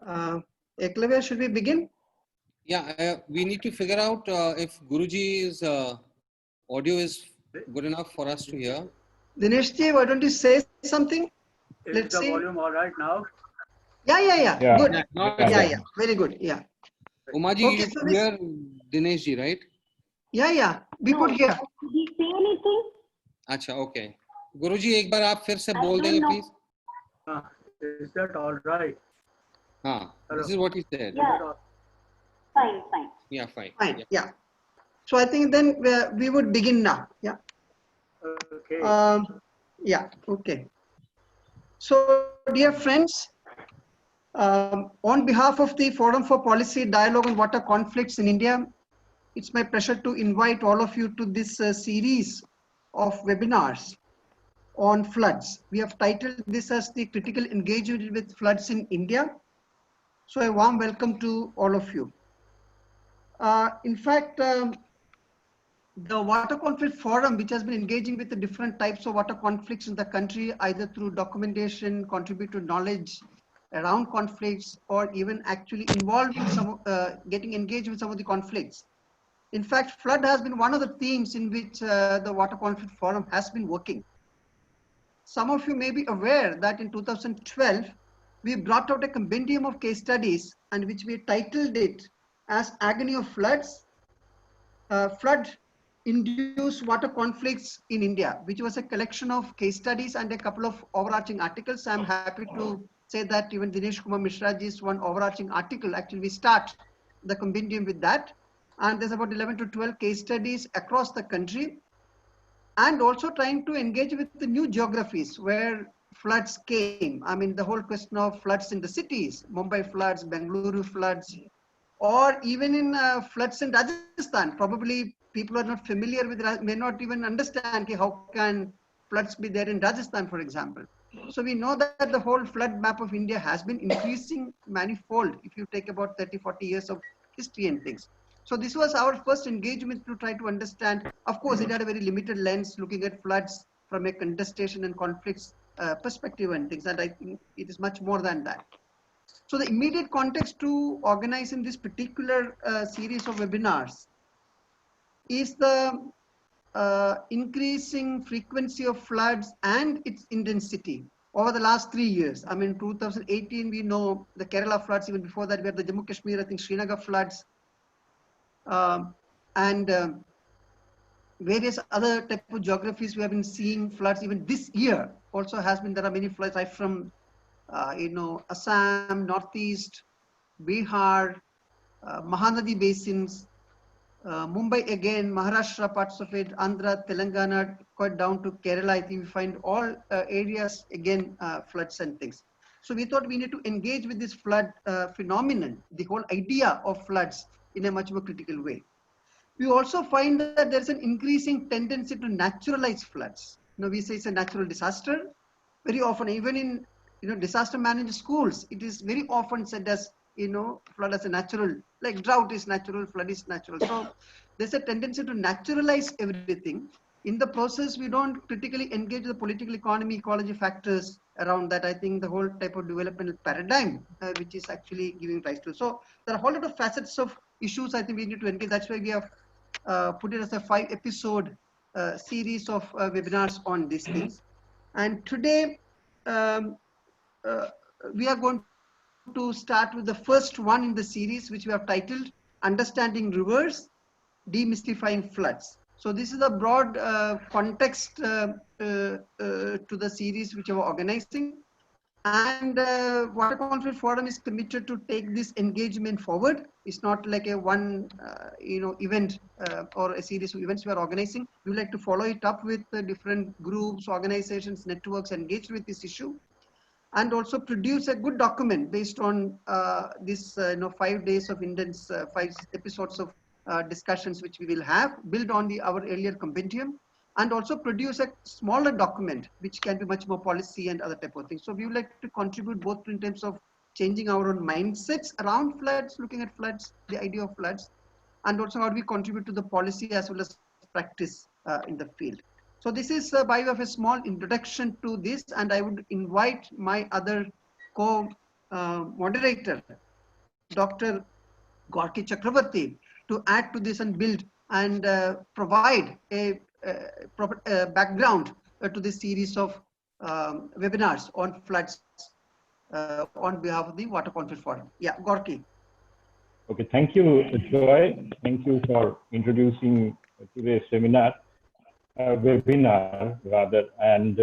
Eklavya, should we begin? Yeah, we need to figure out if Guruji's audio is good enough for us to hear. Dineshji, why don't you say something? Is the volume all right now? Yeah. Good. Yeah. Very good. Yeah. Umaji, Okay, you so could hear Dineshji, right? Yeah. We could hear. Did he say anything? अच्छा, okay. Guruji, एक बार आप फिर से I बोल don't देंगे, know. please. Is that all right? हाँ, Hello. this is what he said. Yeah. Fine. Yeah, fine. Fine. Yeah. So I think then we would begin now. Yeah. Okay. Yeah. Okay. So, dear friends, on behalf of the Forum for Policy Dialogue on Water Conflicts in India, it's my pleasure to invite all of you to this series of webinars on floods. We have titled this as the Critical Engagement with Floods in India. So a warm welcome to all of you. In fact, the Water Conflict Forum, which has been engaging with the different types of water conflicts in the country, either through documentation, contribute to knowledge around conflicts, or even actually involving some, getting engaged with some of the conflicts. In fact, flood has been one of the themes in which the Water Conflict Forum has been working. Some of you may be aware that in 2012, we brought out a compendium of case studies and which we titled it as Agony of Floods, Flood-Induced Water Conflicts in India, which was a collection of case studies and a couple of overarching articles. I'm happy to say that even Dinesh Kumar Mishraji's one overarching article, actually we start the compendium with that. And there's about 11 to 12 case studies across the country, and also trying to engage with the new geographies where floods came. I mean, the whole question of floods in the cities, Mumbai floods, Bengaluru floods, or even in floods in Rajasthan. Probably people are not familiar with, may not even understand how can floods be there in Rajasthan, for example. So we know that the whole flood map of India has been increasing manifold if you take about 30, 40 years of history and things. So this was our first engagement to try to understand. Of course, it had a very limited lens looking at floods from a contestation and conflicts perspective and things. And I think it is much more than that. So the immediate context to organizing this particular series of webinars is the increasing frequency of floods and its intensity over the last 3 years. I mean, 2018, we know the Kerala floods. Even before that, we had the Jammu Kashmir, I think Srinagar floods. And various other type of geographies we have been seeing floods. Even this year also has been, there are many floods right from Assam, Northeast, Bihar, Mahanadi basins, Mumbai again, Maharashtra, parts of it, Andhra, Telangana, quite down to Kerala. I think we find all areas again floods and things. So we thought we need to engage with this flood phenomenon, the whole idea of floods in a much more critical way. We also find that there's an increasing tendency to naturalize floods. Now we say it's a natural disaster. Very often, even in disaster managed schools, it is very often said as flood as a natural, like drought is natural, flood is natural. So there's a tendency to naturalize everything. In the process, we don't critically engage the political economy, ecology factors around that. I think the whole type of developmental paradigm, which is actually giving rise to. So there are a whole lot of facets of issues I think we need to engage. That's why we have put it as a 5-episode series of webinars on these things. And today, we are going to start with the first one in the series, which we have titled Understanding Rivers, Demystifying Floods. So this is a broad context to the series which we are organizing. And Water Conflict Forum is committed to take this engagement forward. It's not like a one event or a series of events we are organizing. We would like to follow it up with different groups, organizations, networks engaged with this issue, and also produce a good document based on this 5 days of intense 5 episodes of discussions which we will have, build on our earlier compendium, and also produce a smaller document which can be much more policy and other type of things. So we would like to contribute both in terms of changing our own mindsets around floods, looking at floods, the idea of floods, and also how do we contribute to the policy as well as practice in the field. So this is by way of a small introduction to this, and I would invite my other moderator, Dr. Gorky Chakravarti, to add to this and build and provide a proper background to this series of webinars on floods on behalf of the Water Conflict Forum. Yeah, Gorky. Okay, thank you, Joy. Thank you for introducing today's seminar, webinar rather, and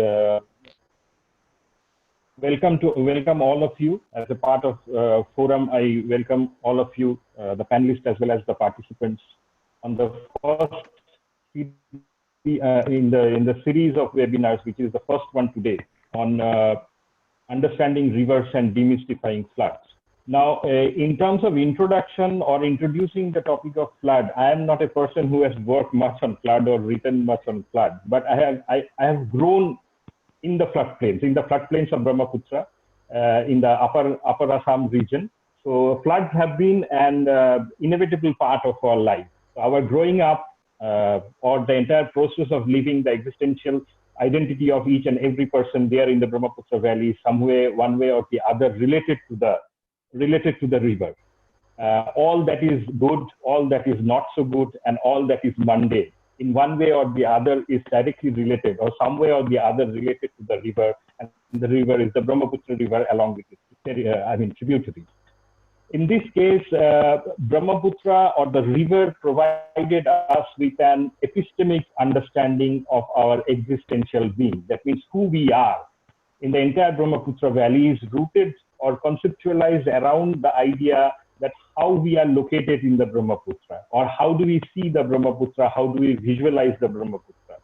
welcome all of you as a part of forum. I welcome all of you, the panelists as well as the participants on the first in the series of webinars, which is the first one today on understanding rivers and demystifying floods. Now, in terms of introduction or introducing the topic of flood, I am not a person who has worked much on flood or written much on flood, but I have grown in the floodplains of Brahmaputra, in the upper Assam region. So floods have been an inevitable part of our life. So our growing up or the entire process of living, the existential identity of each and every person there in the Brahmaputra Valley, some way, one way or the other, related to the river. All that is good, all that is not so good, and all that is mundane, in one way or the other, is directly related, or some way or the other related to the river. And the river is the Brahmaputra River along with its tributaries. In this case, Brahmaputra or the river provided us with an epistemic understanding of our existential being. That means who we are in the entire Brahmaputra Valley is rooted or conceptualized around the idea that how we are located in the Brahmaputra, or how do we see the Brahmaputra, how do we visualize the Brahmaputra.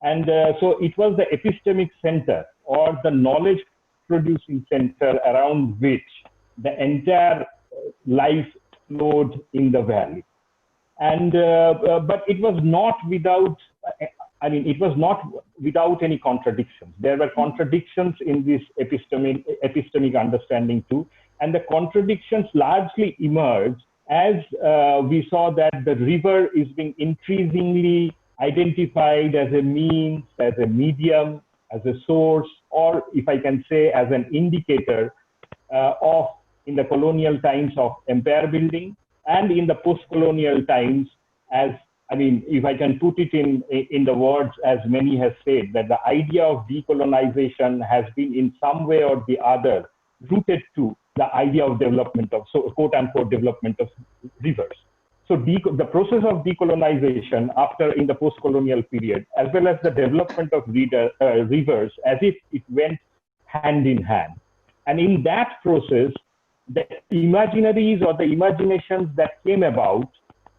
And so it was the epistemic center or the knowledge producing center around which the entire life flowed in the valley. And but it was not without, it was not without any contradictions. There were contradictions in this epistemic understanding too. And the contradictions largely emerged as we saw that the river is being increasingly identified as a means, as a medium, as a source, or if I can say as an indicator of, in the colonial times, of empire building, and in the post-colonial times as, if I can put it in the words as many have said, that the idea of decolonization has been in some way or the other rooted to the idea of development of, so quote unquote, development of rivers. So the process of decolonization in the post-colonial period, as well as the development of rivers, as if it went hand in hand. And in that process, the imaginaries or the imaginations that came about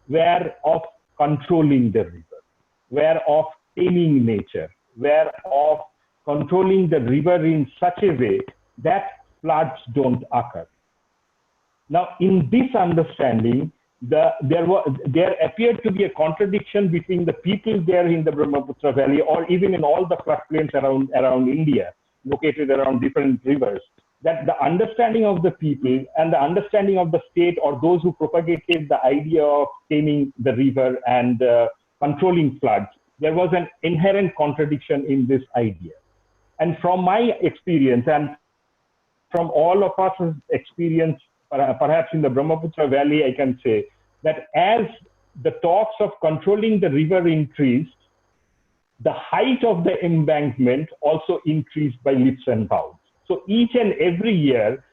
were of controlling the river, were of taming nature, were of controlling the river in such a way that floods don't occur. Now, in this understanding, there appeared to be a contradiction between the people there in the Brahmaputra Valley, or even in all the floodplains around India, located around different rivers, that the understanding of the people and the understanding of the state, or those who propagated the idea of taming the river and controlling floods, there was an inherent contradiction in this idea. And from my experience, and from all of us' experience, perhaps in the Brahmaputra Valley, I can say that as the talks of controlling the river increased, the height of the embankment also increased by leaps and bounds. So each and every year,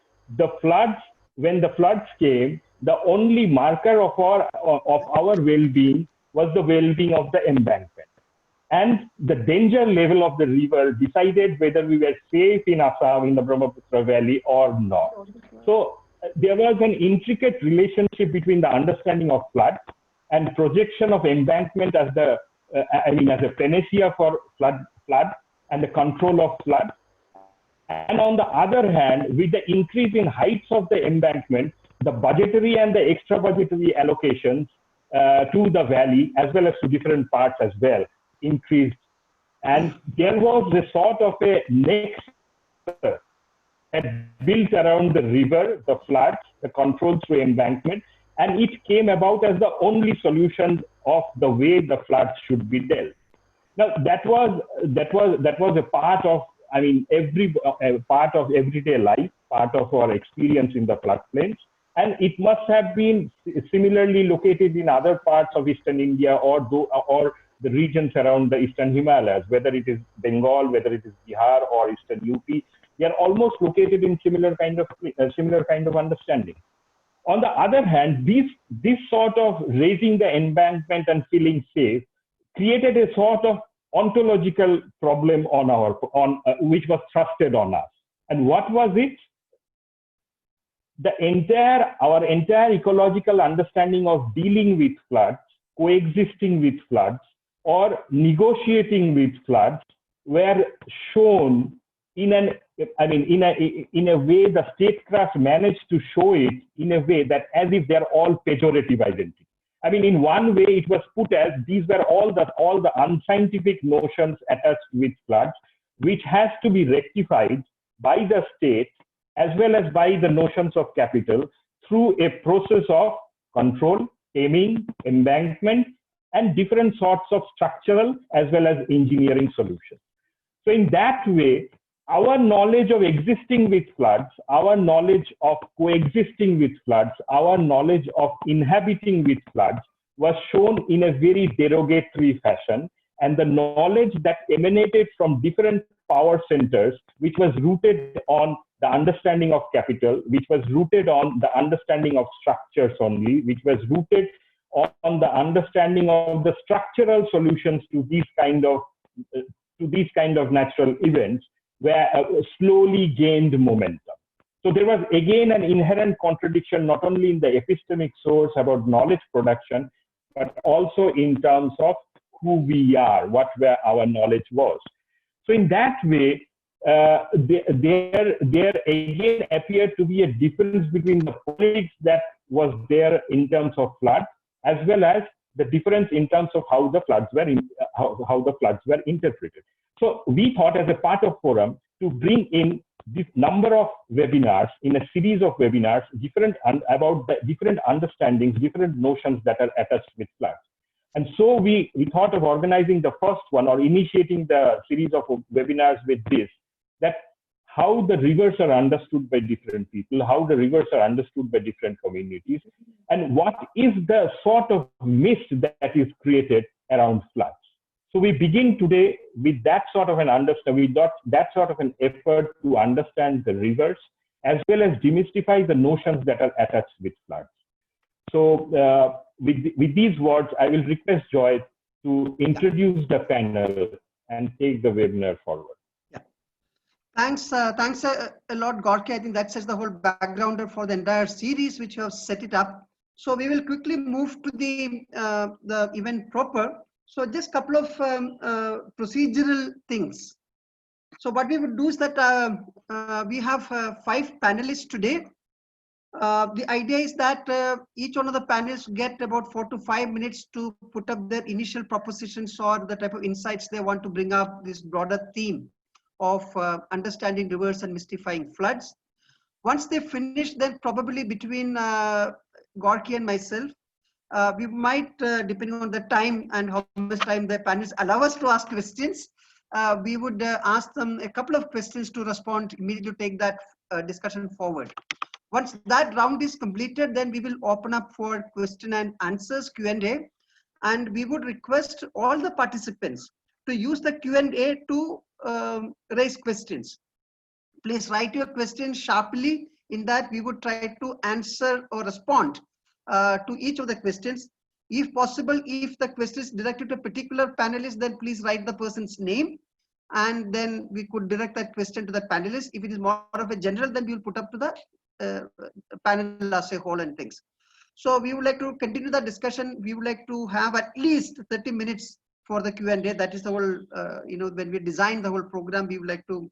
when the floods came, the only marker of our well-being was the well-being of the embankment. And the danger level of the river decided whether we were safe in Assam, in the Brahmaputra Valley, or not. So there was an intricate relationship between the understanding of flood and projection of embankment as as a panacea for flood and the control of flood. And on the other hand, with the increase in heights of the embankment, the budgetary and the extra budgetary allocations to the valley, as well as to different parts as well, increased. And there was a sort of a nexus that built around the river, the floods, the control through embankment, and it came about as the only solution of the way the floods should be dealt. Now that was a part of, every part of everyday life. part of our experience in the floodplains. And it must have been similarly located in other parts of Eastern India or the regions around the Eastern Himalayas, whether it is Bengal, whether it is Bihar or Eastern UP. They are almost located in similar kind of understanding. On the other hand, this sort of raising the embankment and feeling safe created a sort of ontological problem which was thrusted on us. And what was it? Our entire ecological understanding of dealing with floods, coexisting with floods, or negotiating with floods were shown in a way the statecraft managed to show it in a way that as if they're all pejorative identities. I mean, in one way, it was put as these were all the unscientific notions attached with floods, which has to be rectified by the state as well as by the notions of capital through a process of control, taming, embankment, and different sorts of structural as well as engineering solutions. So in that way, our knowledge of existing with floods, our knowledge of coexisting with floods, our knowledge of inhabiting with floods was shown in a very derogatory fashion. And the knowledge that emanated from different power centers, which was rooted on the understanding of capital, which was rooted on the understanding of structures only, which was rooted on the understanding of the structural solutions to these kind of natural events, where slowly gained momentum. So there was again an inherent contradiction, not only in the epistemic source about knowledge production, but also in terms of who we are, what our knowledge was. So in that way, there again appeared to be a difference between the politics that was there in terms of floods, as well as the difference in terms of how the floods were interpreted. So we thought, as a part of Forum, to bring in this number of webinars in a series of webinars, about the different understandings, different notions that are attached with floods. And so we thought of organizing the first one, or initiating the series of webinars with this, that how the rivers are understood by different people, how the rivers are understood by different communities, and what is the sort of mist that is created around floods. So we begin today with that sort of an understanding, that sort of an effort to understand the rivers, as well as demystify the notions that are attached with floods. So with these words, I will request Joy to introduce the panel and take the webinar forward. Yeah. Thanks a lot, Gorky. I think that sets the whole backgrounder for the entire series, which you have set it up. So we will quickly move to the event proper. So just a couple of procedural things. So what we would do is that we have 5 panelists today. The idea is that each one of the panelists get about 4 to 5 minutes to put up their initial propositions or the type of insights they want to bring up, this broader theme of understanding rivers and mystifying floods. Once they finish, then probably between Gorky and myself, we might, depending on the time and how much time the panelists allow us to ask questions, we would ask them a couple of questions to respond immediately, to take that discussion forward. Once that round is completed, then we will open up for question and answers, Q&A, and we would request all the participants to use the Q&A to raise questions. Please write your questions sharply. In that, we would try to answer or respond to each of the questions. If possible, if the question is directed to a particular panelist, then please write the person's name, and then we could direct that question to the panelist. If it is more of a general, then we will put up to the panel as a whole and things. So we would like to continue the discussion. We would like to have at least 30 minutes for the Q&A. That is the whole, when we design the whole program, we would like to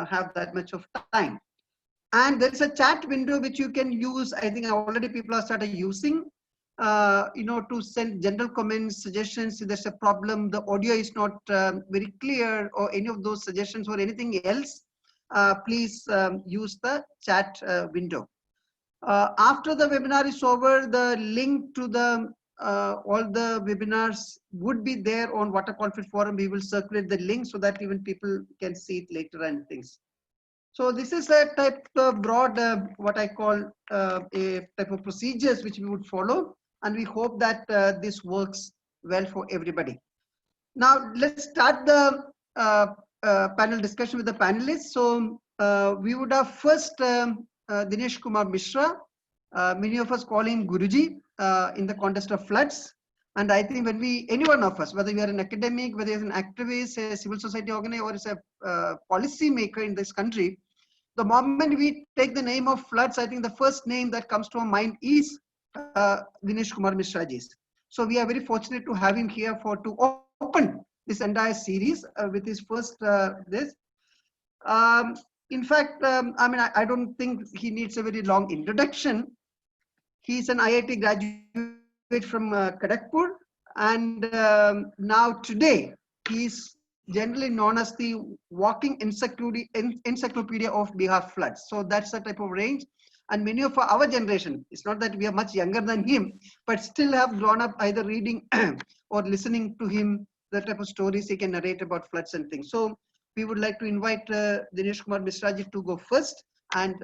have that much of time. And there is a chat window which you can use. I think already people have started using, to send general comments, suggestions. If there's a problem, the audio is not very clear, or any of those suggestions or anything else, please use the chat window. After the webinar is over, the link to the all the webinars would be there on Water Conflict Forum. We will circulate the link so that even people can see it later and things. So this is a type of broad, what I call a type of procedures which we would follow, and we hope that this works well for everybody. Now let's start the panel discussion with the panelists. So we would have first Dinesh Kumar Mishra. Many of us call him Guruji in the context of floods. And I think when any one of us, whether you are an academic, whether you're an activist, a civil society organizer, or is a policy maker in this country, the moment we take the name of floods, I think the first name that comes to our mind is Dinesh Kumar Mishra ji. So we are very fortunate to have him here to open this entire series with his first this. In fact, I mean, I don't think he needs a very long introduction. He's an IIT graduate from Kharagpur, and now today he's generally known as the walking encyclopedia of Bihar floods. So that's the type of range. And many of our generation, it's not that we are much younger than him, but still have grown up either reading or listening to him, the type of stories he can narrate about floods and things. So we would like to invite Dinesh Kumar Mishra ji to go first and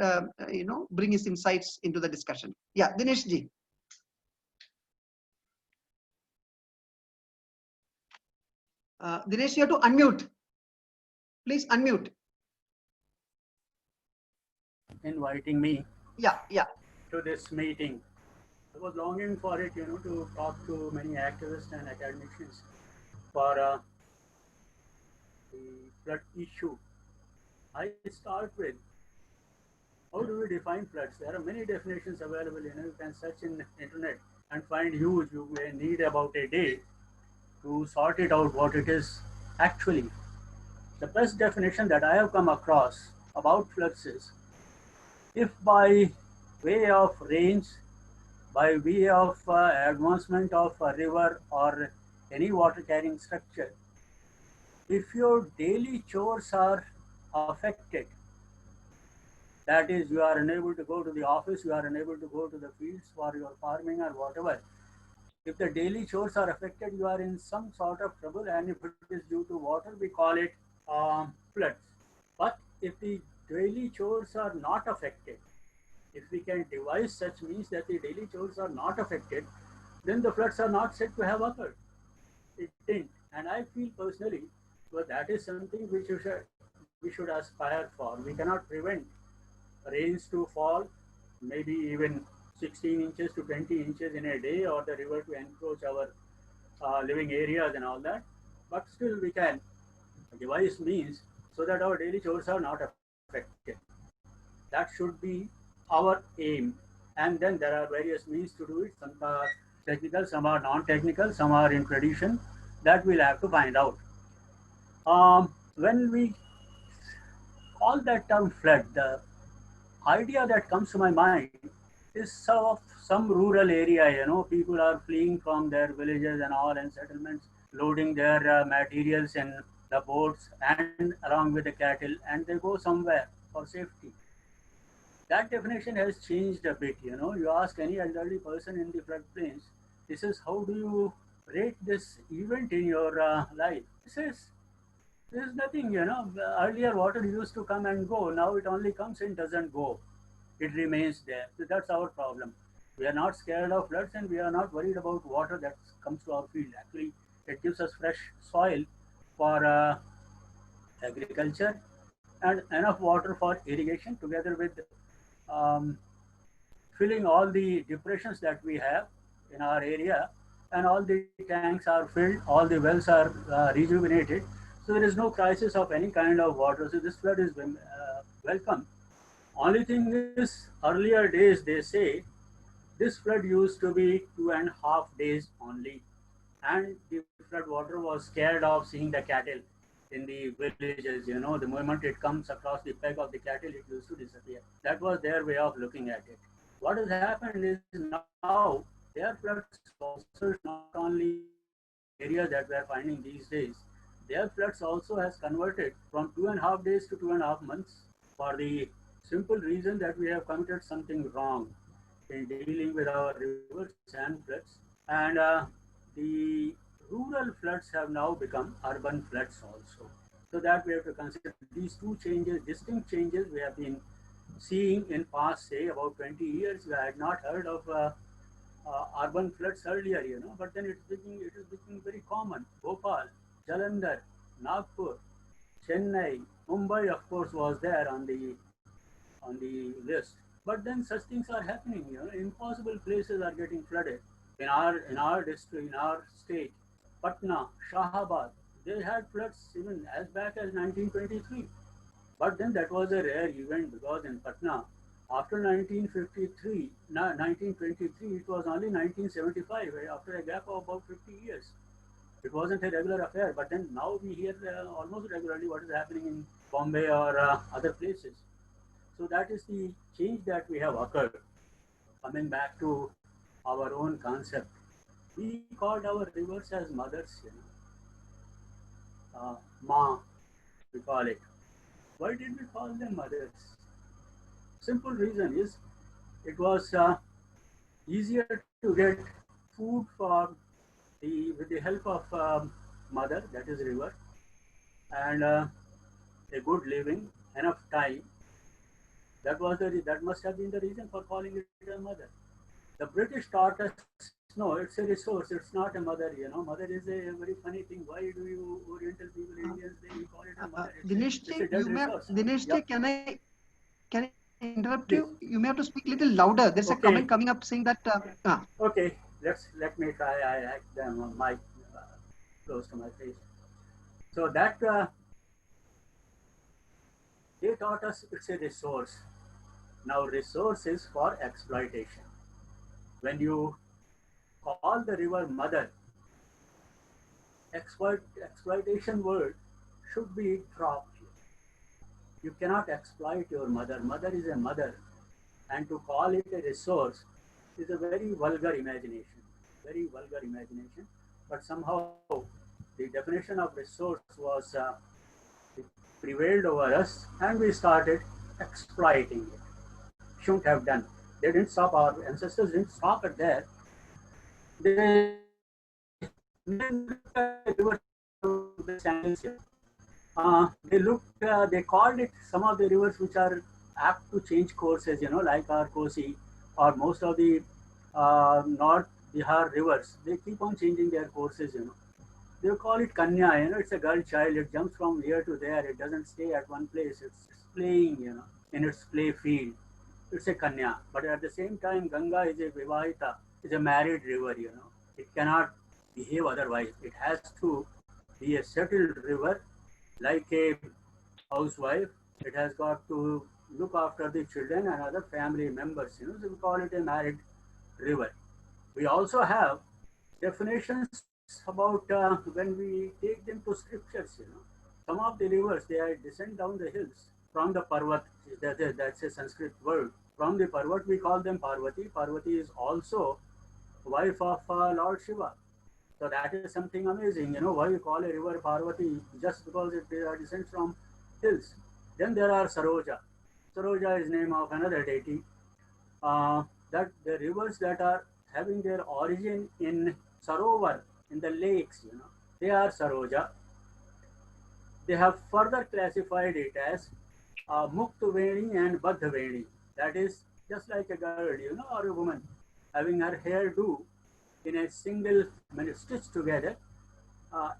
bring his insights into the discussion. Yeah, Dinesh ji. Dinesh, you have to unmute. Please unmute. Inviting me Yeah. to this meeting. I was longing for it, to talk to many activists and academicians for the flood issue. I start with, how do we define floods? There are many definitions available. You can search in the internet and find huge. You may need about a day to sort it out what it is actually. The best definition that I have come across about floods is, if by way of rains, by way of advancement of a river or any water carrying structure, if your daily chores are affected, that is, you are unable to go to the office, you are unable to go to the fields for your farming or whatever, if the daily chores are affected, you are in some sort of trouble, and if it is due to water, we call it floods. But if the daily chores are not affected, if we can devise such means that the daily chores are not affected, then the floods are not said to have occurred. It didn't. And I feel personally, well, that is something which we should aspire for. We cannot prevent rains to fall, maybe even 16 inches to 20 inches in a day, or the river to encroach our living areas and all that. But still we can devise means so that our daily chores are not affected. That should be our aim. And then there are various means to do it. Some are technical, some are non-technical, some are in tradition. That we'll have to find out. When we call that term flood, the idea that comes to my mind is of some rural area, people are fleeing from their villages and all, and settlements, loading their materials in the boats and along with the cattle, and they go somewhere for safety. That definition has changed a bit. You ask any elderly person in the floodplains, this is how do you rate this event in your life? There's nothing, earlier water used to come and go, now it only comes and doesn't go. It remains there. So that's our problem. We are not scared of floods, and we are not worried about water that comes to our field. Actually, it gives us fresh soil for agriculture and enough water for irrigation, together with filling all the depressions that we have in our area, and all the tanks are filled, all the wells are rejuvenated. So there is no crisis of any kind of water. So this flood is welcome. Only thing is, earlier days, they say, this flood used to be 2.5 days only. And the flood water was scared of seeing the cattle in the villages. The moment it comes across the peg of the cattle, it used to disappear. That was their way of looking at it. What has happened is, now their floods also not only areas that we are finding these days, their floods also has converted from 2.5 days to 2.5 months, for the simple reason that we have committed something wrong in dealing with our rivers and floods. And the rural floods have now become urban floods also. So that we have to consider these two changes, distinct changes we have been seeing in past, say about 20 years. We had not heard of urban floods earlier, but then it is becoming very common. Bhopal, Jalandhar, Nagpur, Chennai, Mumbai, of course, was there on the list. But then such things are happening. Impossible places are getting flooded. In our district, in our state, Patna, Shahabad, they had floods even as back as 1923. But then that was a rare event because in Patna, after 1923, it was only 1975, after a gap of about 50 years. It wasn't a regular affair, but then now we hear almost regularly what is happening in Bombay or other places. So that is the change that we have occurred. Coming back to our own concept, we called our rivers as mothers, Ma, we call it. Why did we call them mothers? Simple reason is it was easier to get food with the help of mother, that is river, and a good living, enough time. That must have been the reason for calling it a mother. The British taught us, no, it's a resource, it's not a mother, Mother is a very funny thing. Why do you Oriental people, Indians, they call it a mother? Dinesh, can I interrupt Please. you? You may have to speak a little louder. There's a comment coming up saying that. Okay, let me try. I had the mic close to my face. So that they taught us it's a resource. Now resource is for exploitation. When you call the river mother, exploitation word should be dropped. You cannot exploit your mother. Mother is a mother, and to call it a resource is a very vulgar imagination. Very vulgar imagination. But somehow the definition of resource was it prevailed over us, and we started exploiting it. Shouldn't have done. They didn't stop. Our ancestors didn't stop it there. They they called it some of the rivers which are apt to change courses, like our Kosi or most of the North Bihar rivers. They keep on changing their courses, They call it Kanya, it's a girl child. It jumps from here to there. It doesn't stay at one place. It's playing, in its play field. It's a Kanya. But at the same time, Ganga is a Vivahita, is a married river, It cannot behave otherwise. It has to be a settled river, like a housewife. It has got to look after the children and other family members, So we call it a married river. We also have definitions about when we take them to scriptures, Some of the rivers, they descend down the hills from the Parvat. That's a Sanskrit word. From the Parvat, we call them Parvati. Parvati is also wife of Lord Shiva. So that is something amazing, why you call a river Parvati just because it descends from hills. Then there are Saroja. Saroja is name of another deity. That the rivers that are having their origin in Sarovar, in the lakes, they are Saroja. They have further classified it as Muktaveni and Baddhaveni. That is just like a girl, or a woman having her hair do in a single, when it's stitched together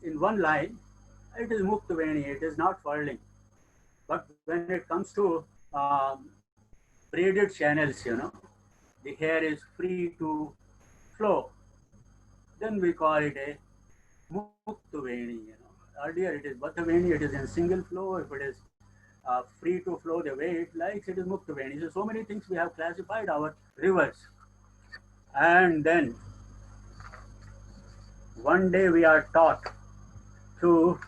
in one line, it is Muktaveni, it is not furling. But when it comes to braided channels, the hair is free to flow, then we call it a Muktaveni. Earlier it is Baddhaveni, it is in single flow. If it is free to flow the way it likes, it is Muktaveni. So many things we have classified our rivers. And then one day we are taught to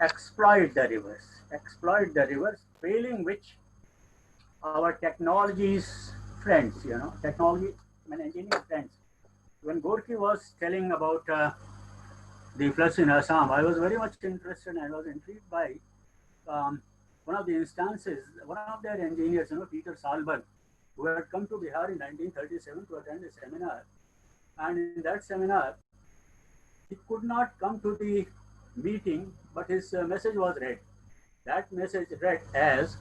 exploit the rivers, failing which our technology's friends, technology and engineering friends. When Gorky was telling about the floods in Assam, I was very much interested and I was intrigued by one of the instances. One of their engineers, Peter Salberg, who had come to Bihar in 1937 to attend a seminar. And in that seminar, he could not come to the meeting, but his message was read. That message read as,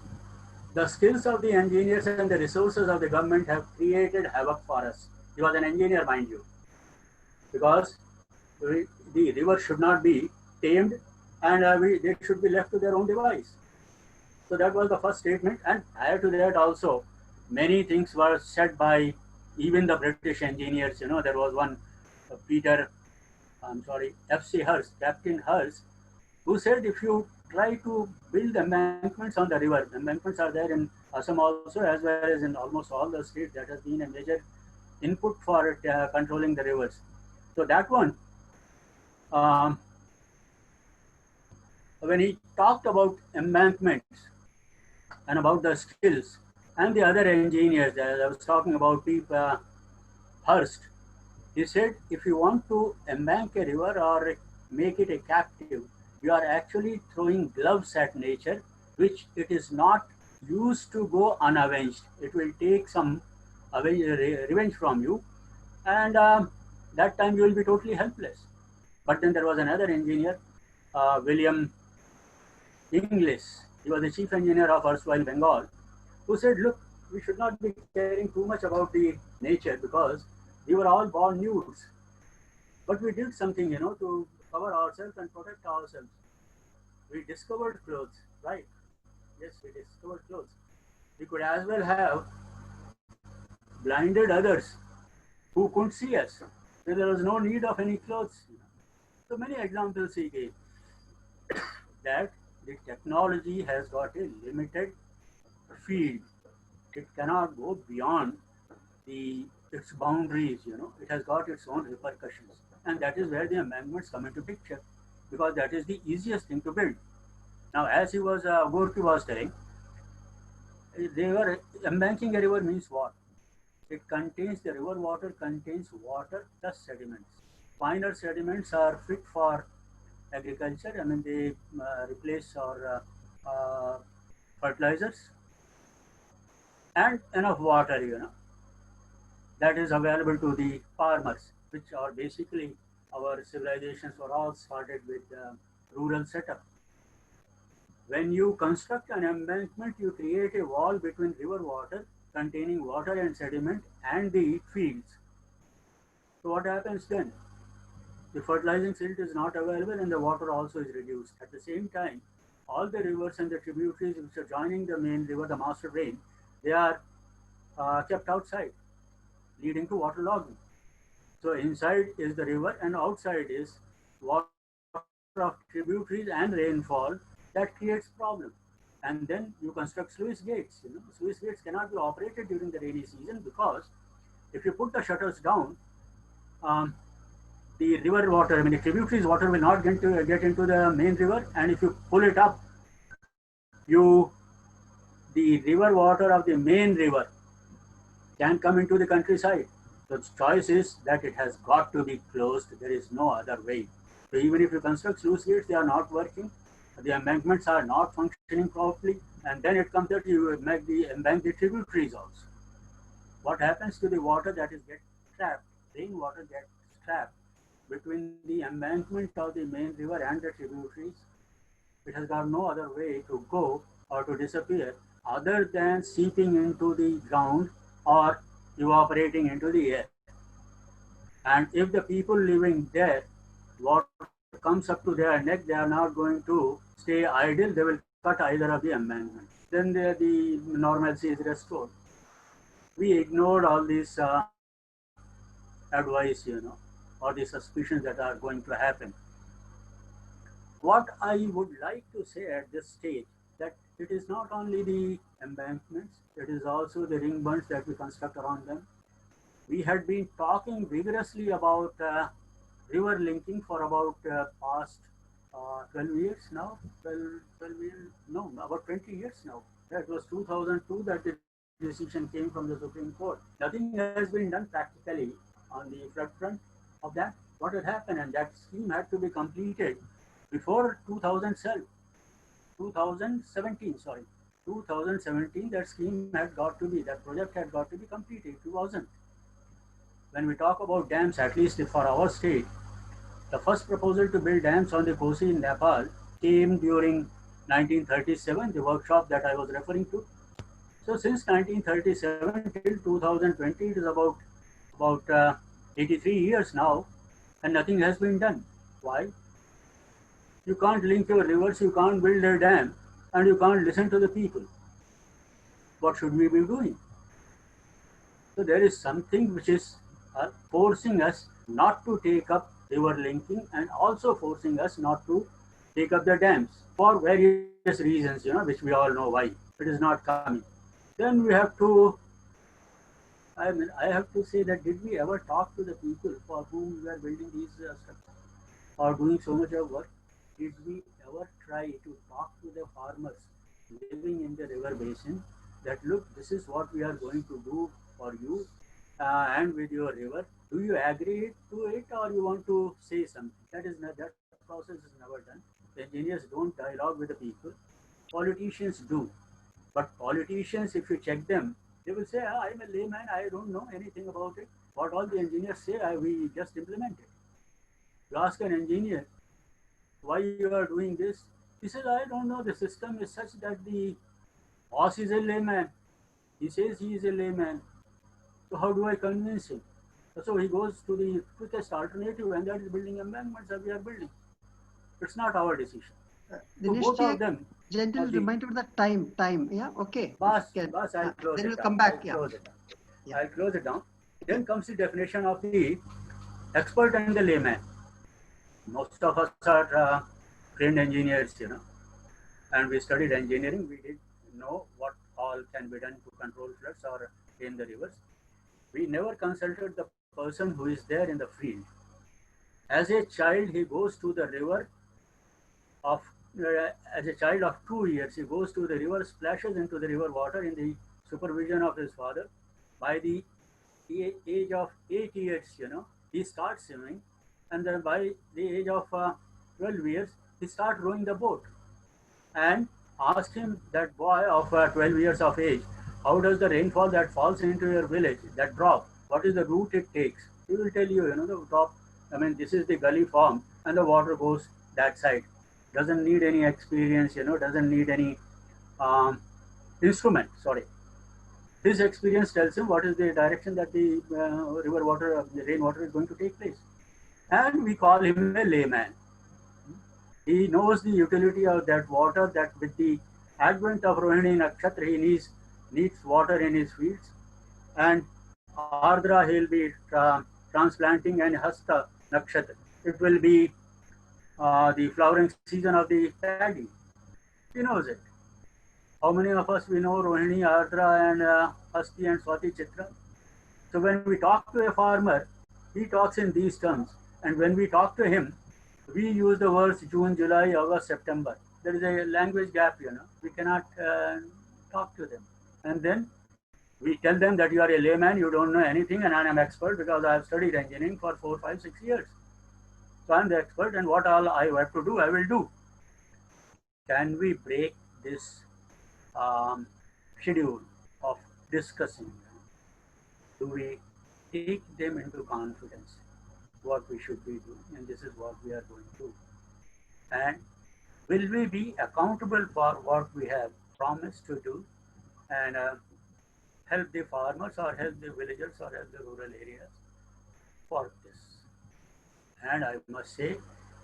the skills of the engineers and the resources of the government have created havoc for us. He was an engineer, mind you, because the river should not be tamed, and they should be left to their own device. So that was the first statement. And prior to that also, many things were said by even the British engineers. You know, there was one F.C. Hurst, Captain Hurst, who said if you try to build embankments on the river, embankments are there in Assam also, as well as in almost all the states, that has been a major input for controlling the rivers. So that one, when he talked about embankments and about the skills and the other engineers, as I was talking about Hurst, he said, if you want to embank a river or make it a captive, you are actually throwing gloves at nature, which it is not used to go unavenged. It will take some revenge from you, and that time you will be totally helpless. But then there was another engineer, William Inglis. He was the chief engineer of erstwhile Bengal, who said, look, we should not be caring too much about the nature because we were all born nudes. But we did something, you know, to cover ourselves and protect ourselves. We discovered clothes, right? Yes, we discovered clothes. We could as well have blinded others who couldn't see us. So there was no need of any clothes. So many examples he gave that the technology has got a limited field. It cannot go beyond its boundaries, you know. It has got its own repercussions. And that is where the embankments come into picture, because that is the easiest thing to build. Now, as he was, Gorky was telling, they were embanking a river means what? It contains, the river water contains water plus sediments. Finer sediments are fit for agriculture. I mean, they replace our fertilizers, and enough water, you know, that is available to the farmers, which are basically our civilizations were all started with rural setup. When you construct an embankment, you create a wall between river water containing water and sediment and the fields. So what happens then? The fertilizing silt is not available and the water also is reduced. At the same time, all the rivers and the tributaries which are joining the main river, the master drain, they are kept outside, leading to waterlogging. So inside is the river and outside is water of tributaries and rainfall. That creates problem. And then you construct sluice gates. You know, sluice gates cannot be operated during the rainy season because if you put the shutters down, the river water, I mean the tributaries water will not get into the main river, and if you pull it up, the river water of the main river can come into the countryside. So the choice is that it has got to be closed. There is no other way. So even if you construct sluice gates, they are not working. The embankments are not functioning properly, and then it comes that you embank the tributaries also. What happens to the water that is get trapped? Rainwater gets trapped between the embankment of the main river and the tributaries. It has got no other way to go or to disappear other than seeping into the ground or evaporating into the air. And if the people living there, water comes up to their neck, they are not going to stay idle. They will cut either of the embankments. Then the normalcy is restored. We ignored all this advice, you know, or the suspicions that are going to happen. What I would like to say at this stage, that it is not only the embankments, it is also the ring bunds that we construct around them. We had been talking vigorously about river linking for about past 12 years now, 12 years, no, about 20 years now. That was 2002 that the decision came from the Supreme Court. Nothing has been done practically on the flood front of that. What had happened, and that scheme had to be completed before 2017, sorry. 2017, that scheme had got to be, that project had got to be completed. It wasn't. When we talk about dams, at least for our state, The first proposal to build dams on the Kosi in Nepal came during 1937, the workshop that I was referring to. So since 1937 till 2020, it is about 83 years now, and nothing has been done. Why? You can't link your rivers, you can't build a dam, and you can't listen to the people. What should we be doing? So there is something which is forcing us not to take up river linking, and also forcing us not to take up the dams for various reasons, which we all know why it is not coming. Then we have to, I have to say that did we ever talk to the people for whom we are building these structures or doing so much of work? Did we ever try to talk to the farmers living in the river basin that look, this is what we are going to do for you and with your river? Do you agree to it, or you want to say something? That process is never done. The engineers don't dialogue with the people. Politicians do. But politicians, if you check them, they will say, I'm a layman, I don't know anything about it. What all the engineers say, we just implement it. You ask an engineer, why you are doing this? He says, I don't know, the system is such that the boss is a layman. He says he is a layman. So how do I convince him? So he goes to the quickest alternative, and that is building embankments that we are building. It's not our decision. So both of them. Gentle reminder of the time. Yeah, okay. I'll close then it we'll down. come back. I'll close it down. Then comes the definition of the expert and the layman. Most of us are trained engineers, and we studied engineering. We did know what all can be done to control floods or in the rivers. We never consulted the person who is there in the field. As a child, he goes to the river as a child of 2 years, he goes to the river, splashes into the river water in the supervision of his father. By the age of 8 years, he starts swimming, and then by the age of 12 years, he starts rowing the boat. And ask him, that boy of 12 years of age, how does the rainfall that falls into your village, that drop, what is the route it takes? He will tell you, the drop, this is the gully form, and the water goes that side. Doesn't need any experience, doesn't need any instrument, sorry. His experience tells him what is the direction that the river water, the rainwater is going to take place. And we call him a layman. He knows the utility of that water, that with the advent of Rohini Nakshatra, he needs water in his fields. And Ardra, he'll be transplanting, and Hasta Nakshatra, it will be the flowering season of the paddy. He knows it. How many of us we know Rohini, Ardra, and Hasti and Swati Chitra? So when we talk to a farmer, he talks in these terms. And when we talk to him, we use the words June, July, August, September. There is a language gap, We cannot talk to them. And then we tell them that you are a layman, you don't know anything, and I am expert because I have studied engineering for 4, 5, 6 years. So I am the expert, and what all I have to do, I will do. Can we break this schedule of discussing? Do we take them into confidence what we should be doing, and this is what we are going to do? And will we be accountable for what we have promised to do, and help the farmers or help the villagers or help the rural areas for this? And I must say,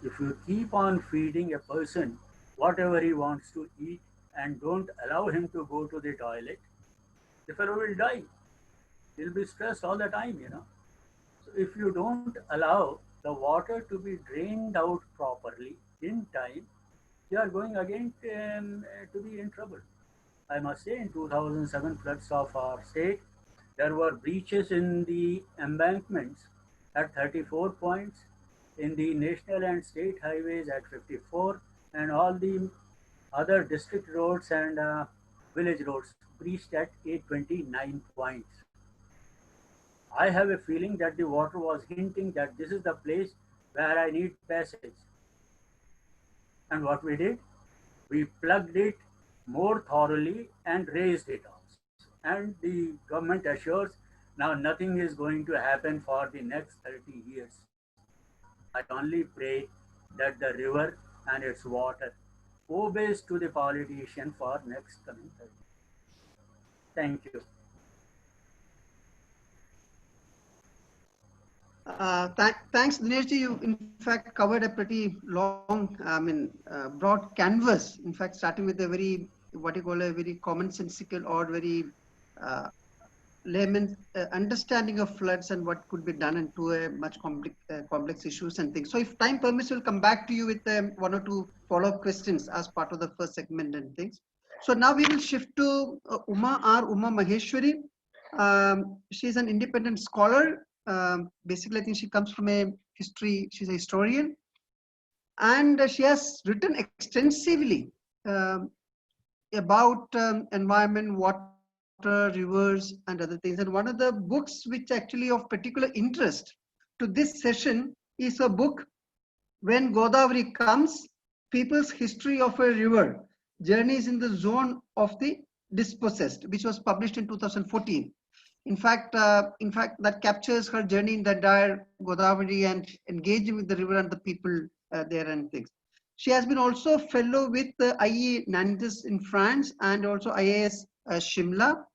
if you keep on feeding a person whatever he wants to eat and don't allow him to go to the toilet, the fellow will die. He'll be stressed all the time, So if you don't allow the water to be drained out properly in time, you are going again to be in trouble. I must say, in 2007 floods of our state, there were breaches in the embankments at 34 points, in the national and state highways at 54, and all the other district roads and village roads breached at 829 points. I have a feeling that the water was hinting that this is the place where I need passage. And what we did, we plugged it more thoroughly and raised it also. And the government assures now nothing is going to happen for the next 30 years. I only pray that the river and its water obeys to the politician for next coming 30 years. Thank you. Thanks, Dineshji. You in fact covered a pretty long, broad canvas. In fact, starting with a very, what you call a very commonsensical or very layman's understanding of floods and what could be done into a much complex issues and things. So if time permits, we'll come back to you with one or two follow-up questions as part of the first segment and things. So now we will shift to Uma Maheshwari. She's an independent scholar. Basically, I think she comes from a history, she's a historian. And she has written extensively about environment, water, rivers, and other things. And one of the books which actually of particular interest to this session is a book, When Godavari Comes, People's History of a River, Journeys in the Zone of the Dispossessed, which was published in 2014. In fact, that captures her journey in the entire Godavari and engaging with the river and the people there and things. She has been also a fellow with the IE Nantes in France and also IIS Shimla.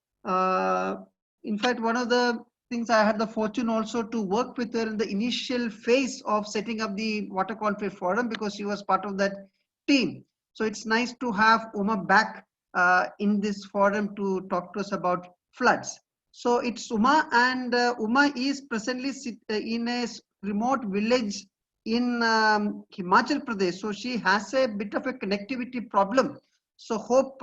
In fact, one of the things I had the fortune also to work with her in the initial phase of setting up the Water Conflict Forum, because she was part of that team. So it's nice to have Uma back in this forum to talk to us about floods. So it's Uma, and Uma is presently in a remote village in Himachal Pradesh. So she has a bit of a connectivity problem. So hope,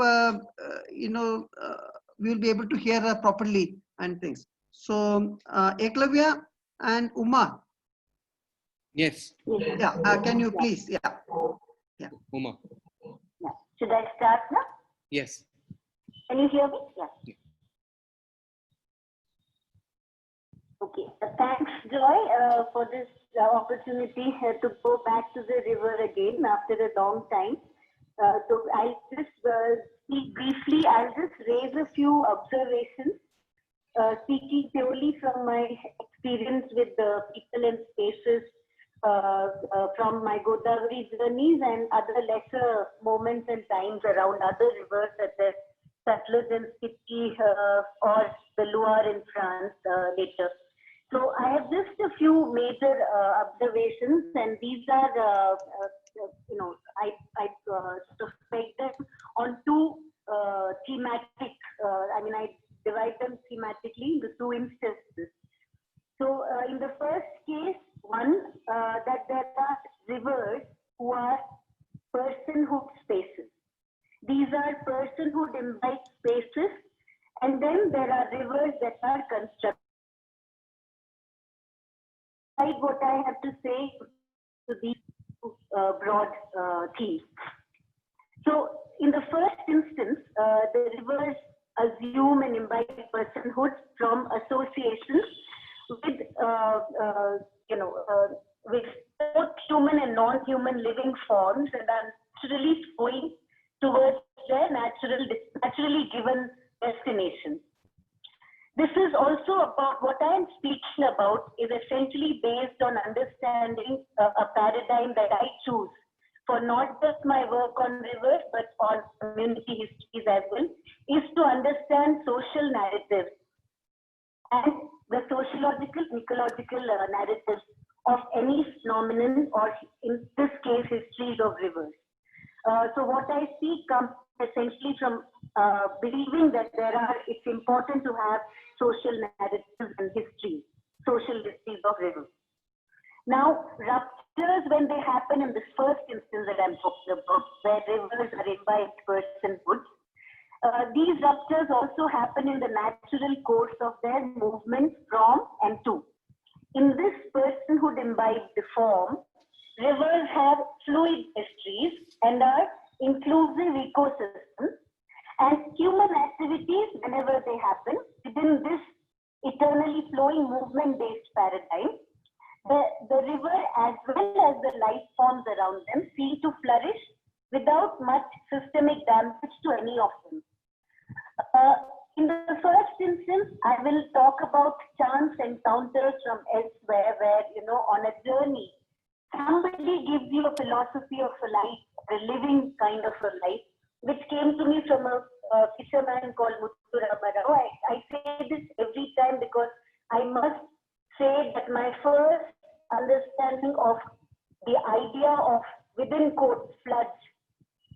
we'll be able to hear her properly and things. So Eklavya and Uma. Yes. Yeah, can you please? Yeah. Uma. Yeah. Should I start now? Yes. Can you hear me? Yeah. Okay. Thanks, Joy, for this opportunity to go back to the river again after a long time. So I'll just speak briefly. I'll just raise a few observations, speaking purely from my experience with the people and spaces from my Godavari journeys and other lesser moments and times around other rivers such as Satluj and Spiti or the Loire in France later. So I have just a few major observations, and these are, I suspect them on two thematic, I divide them thematically into two instances. So in the first case, one, that there are rivers who are personhood spaces. These are personhood imbibed spaces, and then there are rivers that are constructed. What I have to say to these broad themes. So in the first instance, the rivers assume and imbibe personhood from associations with, with both human and non-human living forms, and are naturally flowing towards their naturally given destination. This is also about what I am speaking about is essentially based on understanding a paradigm that I choose for not just my work on rivers, but on community histories as well, is to understand social narratives and the sociological, ecological narratives of any phenomenon, or in this case, histories of rivers. So what I see comes essentially from believing that it's important to have social narratives and histories, social histories of rivers. Now, ruptures, when they happen in this first instance that I'm talking about, where rivers are imbibed personhood, these ruptures also happen in the natural course of their movement from and to. In this personhood imbibed form, rivers have fluid histories and are inclusive ecosystems, and human activities, whenever they happen, within this eternally flowing movement-based paradigm, the river as well as the life forms around them seem to flourish without much systemic damage to any of them. In the first instance, I will talk about chance encounters from elsewhere, where, on a journey somebody gives you a philosophy of a life, a living kind of a life, which came to me from a fisherman called Muthu Rama Rao. I say this every time because I must say that my first understanding of the idea of within quotes floods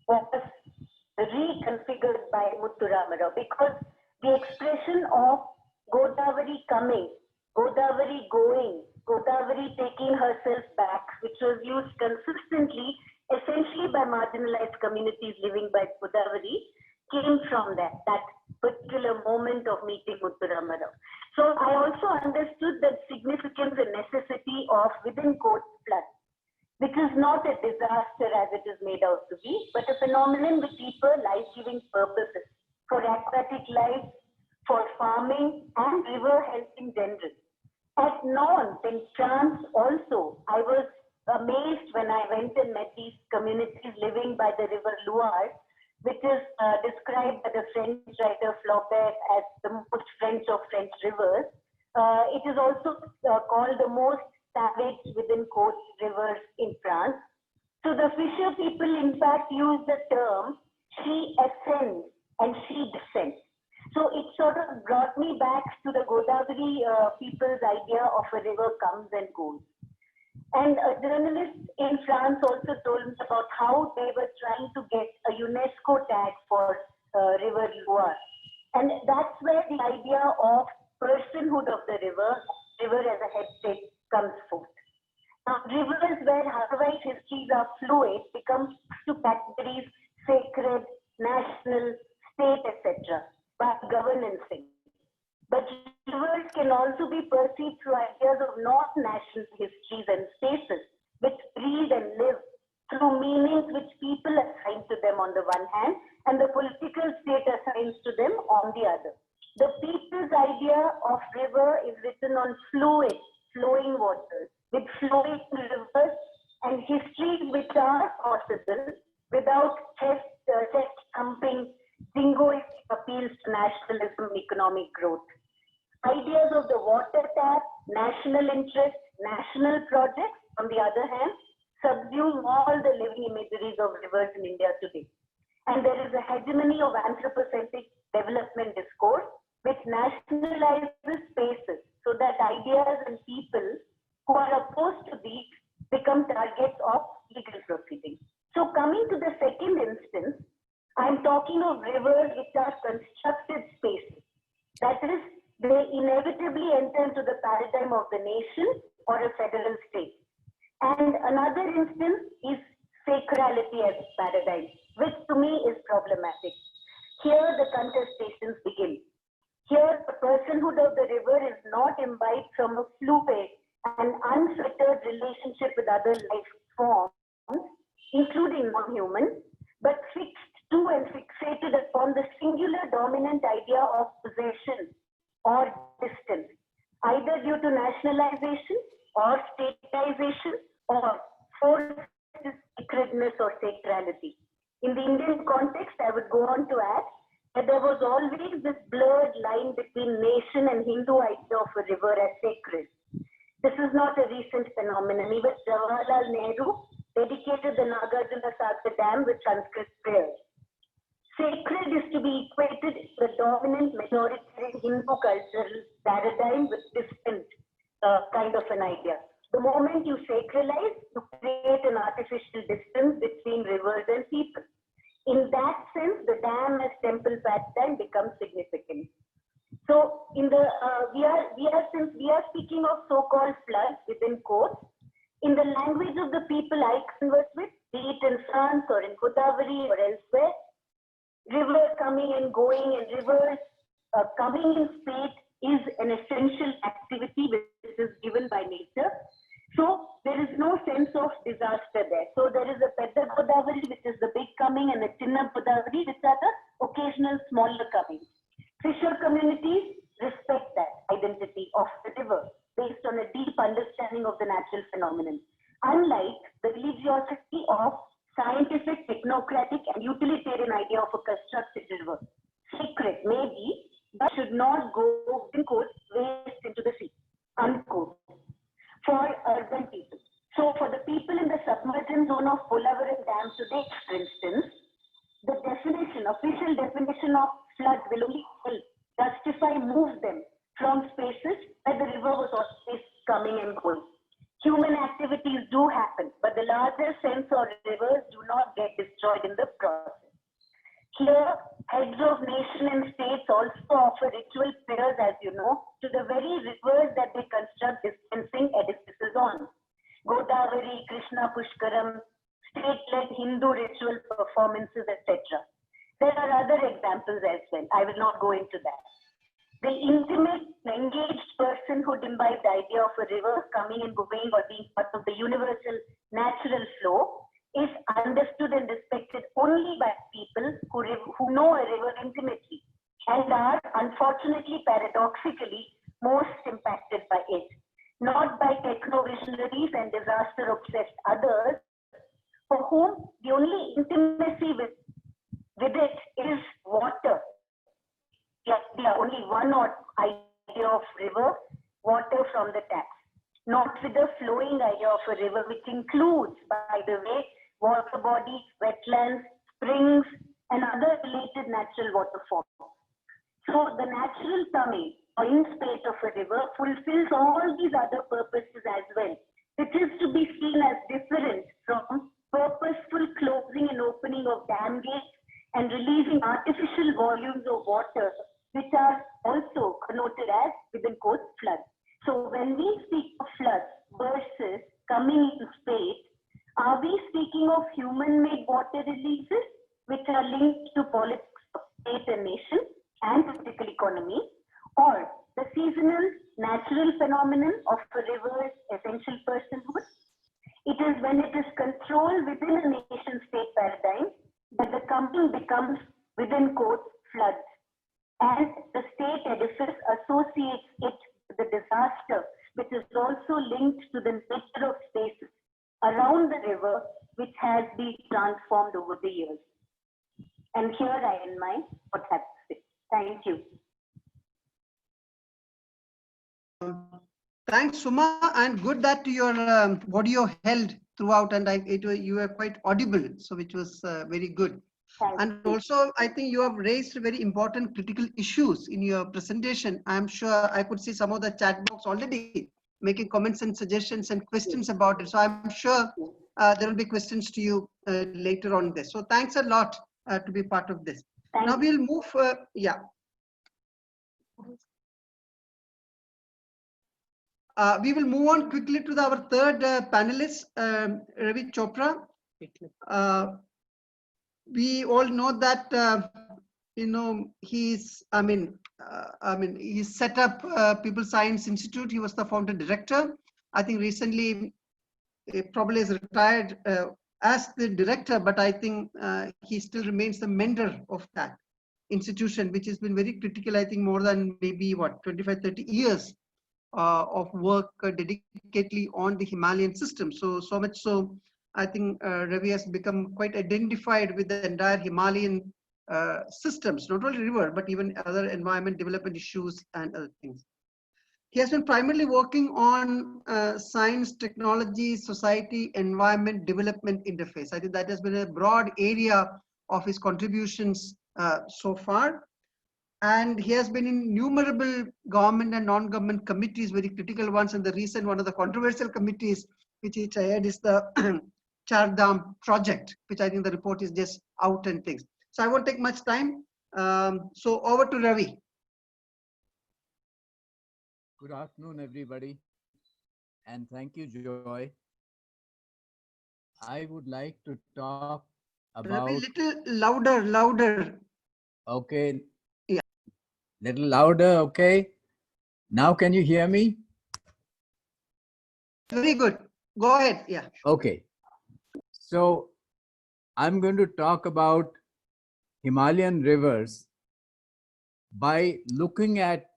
was reconfigured by Muthu Rama Rao, because the expression of Godavari coming, Godavari going, Godavari taking herself back, which was used consistently, essentially by marginalized communities living by Godavari, came from that particular moment of meeting Muthu Rama Rao. So I also understood the significance and necessity of within quotes flood, which is not a disaster as it is made out to be, but a phenomenon with deeper life-giving purposes for aquatic life, for farming, and river health in general. At Nantes in France also, I was amazed when I went and met these communities living by the river Loire, which is described by the French writer Flaubert as the most French of French rivers. It is also called the most savage within quotes rivers in France. So the fisher people in fact use the term she ascends and she descends. So it sort of brought me back to the Godavari people's idea of a river comes and goes. And a journalist in France also told me about how they were trying to get a UNESCO tag for River Loire. And that's where the idea of personhood of the river as a head state comes forth. Now, rivers where otherwise histories are fluid become to categories sacred, national, state, etc. by governancing. But rivers can also be perceived through ideas of not national histories and spaces, which breathe and live through meanings which people assign to them on the one hand, and the political state assigns to them on the other. The people's idea of river is written on fluid, flowing waters, with flowing rivers and histories which are possible without chest-thumping, jingoistic appeals to nationalism and economic growth. Ideas of the water tap, national interest, national projects, on the other hand, subsume all the living imageries of rivers in India today. And there is a hegemony of anthropocentric development discourse which nationalizes spaces so that ideas and people who are opposed to these become targets of legal proceedings. So coming to the second instance, I'm talking of rivers which are constructed spaces. That is, they inevitably enter into the paradigm of the nation or a federal state. And another instance is sacrality as a paradigm, which to me is problematic. Here the contestations begin. Here the personhood of the river is not imbibed from a fluid and unfettered relationship with other life forms, including non-human, but fixed to and fixated upon the singular dominant idea of possession or distance, either due to nationalization or statization or forced sacredness or sacrality. In the Indian context, I would go on to add that there was always this blurred line between nation and Hindu idea of a river as sacred. This is not a recent phenomenon. Even Jawaharlal Nehru dedicated the Nagarjuna Sagar Dam with Sanskrit prayers. Sacred is to be equated to the dominant majoritarian Hindu cultural paradigm with distant kind of an idea. The moment you sacralize, you create an artificial distance between rivers and people. In that sense, the dam as temple pastime becomes significant. So, in the since we are speaking of so-called floods within quotes, in the language of the people I converse with, be it in France or in Godavari or elsewhere, rivers coming and going and rivers coming in speed is an essential activity which is given by nature. So there is no sense of disaster there. So there is a Pedda Godavari, which is the big coming, and a Chinna Godavari, which are the occasional smaller comings. Fisher communities respect that identity of the river based on a deep understanding of the natural phenomenon. Unlike the religiosity of scientific, technocratic, and utilitarian idea of a constructed river. Sacred, maybe, but should not go, in quotes, waste into the sea, unquote, for urban people. So for the people of Polavaram Dam to date, for instance, the official definition of flood will only help justify, move them from spaces where the river was always coming and going. Human activities do happen, but the larger sense or rivers do not get destroyed in the process. Here, heads of nation and states also offer ritual prayers, as you know, to the very rivers that they construct dispensing edifices on. Godavari, Krishna Pushkaram, state-led Hindu ritual performances, etc. There are other examples as well. I will not go into that. The intimate, engaged person who imbibed the idea of a river coming and going or being part of the universal natural flow is understood and respected only by people who know a river intimately and are, unfortunately, paradoxically, most impacted by it, not by techno-visionaries and disaster-obsessed others, for whom the only intimacy with it is water. There are only one idea of river, water from the taps, not with the flowing idea of a river, which includes, by the way, water bodies, wetlands, springs, and other related natural water forms. So the natural coming or in state of a river fulfills all these other purposes as well, which is to be seen as different from purposeful closing and opening of dam gates and releasing artificial volumes of water, which are also connoted as, within quotes, floods. So when we speak of floods versus coming into space, are we speaking of human-made water releases, which are linked to politics of state and nation and political economy, or the seasonal natural phenomenon of a river's essential personhood? It is when it is controlled within a nation-state paradigm that the coming becomes, within quotes, floods. And the state edifice associates it with the disaster, which is also linked to the nature of spaces around the river, which has been transformed over the years. And here I end my what have to say. Thank you. Thanks, Suma, and good that your audio held throughout, and you were quite audible, so which was very good. And also, I think you have raised very important critical issues in your presentation. I'm sure I could see some of the chat box already making comments and suggestions and questions about it. So I'm sure there will be questions to you later on this. So thanks a lot to be part of this. Now we'll move, we will move on quickly to our third panelist, Ravi Chopra. We all know that he's set up People Science Institute. He was the founder director. I think recently he probably is retired as the director, but I think he still remains the mentor of that institution, which has been very critical. I think more than maybe 25-30 years of work dedicatedly on the Himalayan system. So much so, I think Ravi has become quite identified with the entire Himalayan systems, not only river, but even other environment development issues and other things. He has been primarily working on science, technology, society, environment, development interface. I think that has been a broad area of his contributions so far. And he has been in innumerable government and non-government committees, very critical ones. And the recent one of the controversial committees, which he chaired, is the Char Dham project, which I think the report is just out and things. So I won't take much time. So over to Ravi. Good afternoon, everybody. And thank you, Joy. I would like to talk about... Ravi, little louder. Okay. Yeah. Little louder, okay. Now can you hear me? Very good. Go ahead, yeah. Okay. So I'm going to talk about Himalayan rivers by looking at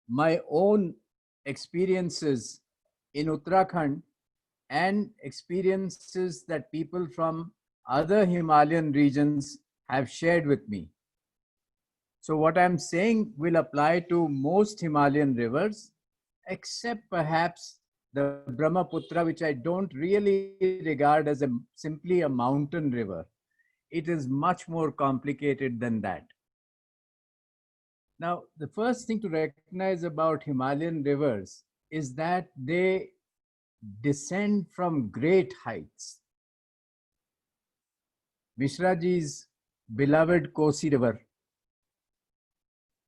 my own experiences in Uttarakhand and experiences that people from other Himalayan regions have shared with me. So what I'm saying will apply to most Himalayan rivers, except perhaps the Brahmaputra, which I don't really regard as simply a mountain river. It is much more complicated than that. Now, the first thing to recognize about Himalayan rivers is that they descend from great heights. Mishraji's beloved Kosi River,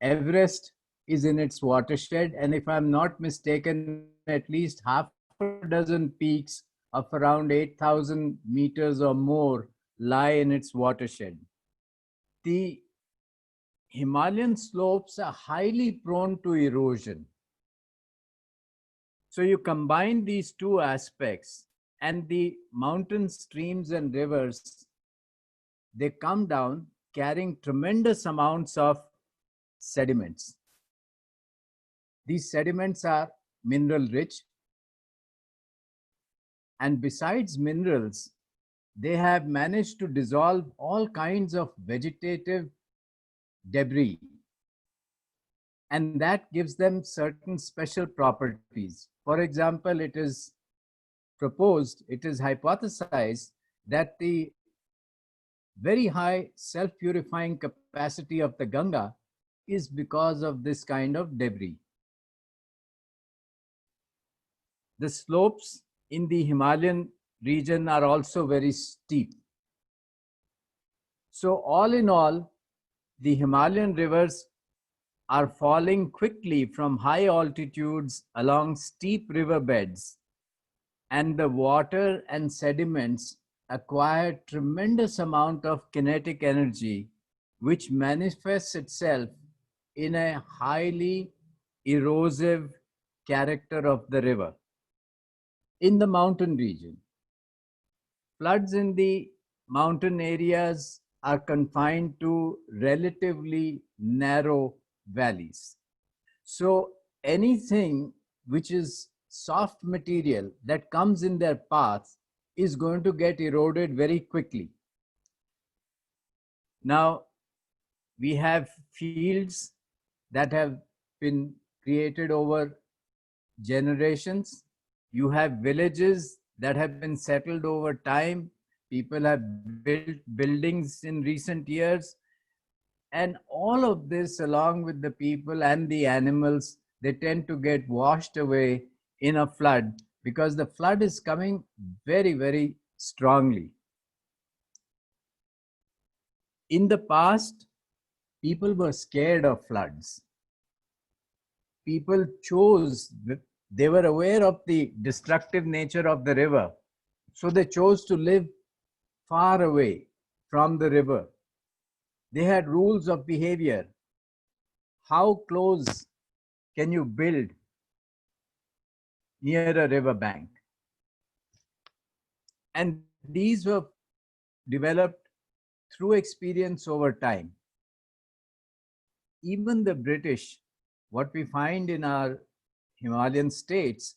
Everest is in its watershed, and if I'm not mistaken, at least half a dozen peaks of around 8,000 meters or more lie in its watershed. The Himalayan slopes are highly prone to erosion. So you combine these two aspects, and the mountain streams and rivers, they come down carrying tremendous amounts of sediments. These sediments are mineral rich, and besides minerals, they have managed to dissolve all kinds of vegetative debris, and that gives them certain special properties. For example, it is proposed, it is hypothesized that the very high self-purifying capacity of the Ganga is because of this kind of debris. The slopes in the Himalayan region are also very steep. So all in all, the Himalayan rivers are falling quickly from high altitudes along steep riverbeds, and the water and sediments acquire tremendous amount of kinetic energy, which manifests itself in a highly erosive character of the river. In the mountain region, floods in the mountain areas are confined to relatively narrow valleys. So anything which is soft material that comes in their path is going to get eroded very quickly. Now, we have fields that have been created over generations. You have villages that have been settled over time. People have built buildings in recent years. And all of this, along with the people and the animals, they tend to get washed away in a flood, because the flood is coming very, very strongly. In the past, people were scared of floods. People chose, they were aware of the destructive nature of the river, so they chose to live far away from the river. They had rules of behavior. How close can you build near a river bank? And these were developed through experience over time. Even the British, what we find in our Himalayan states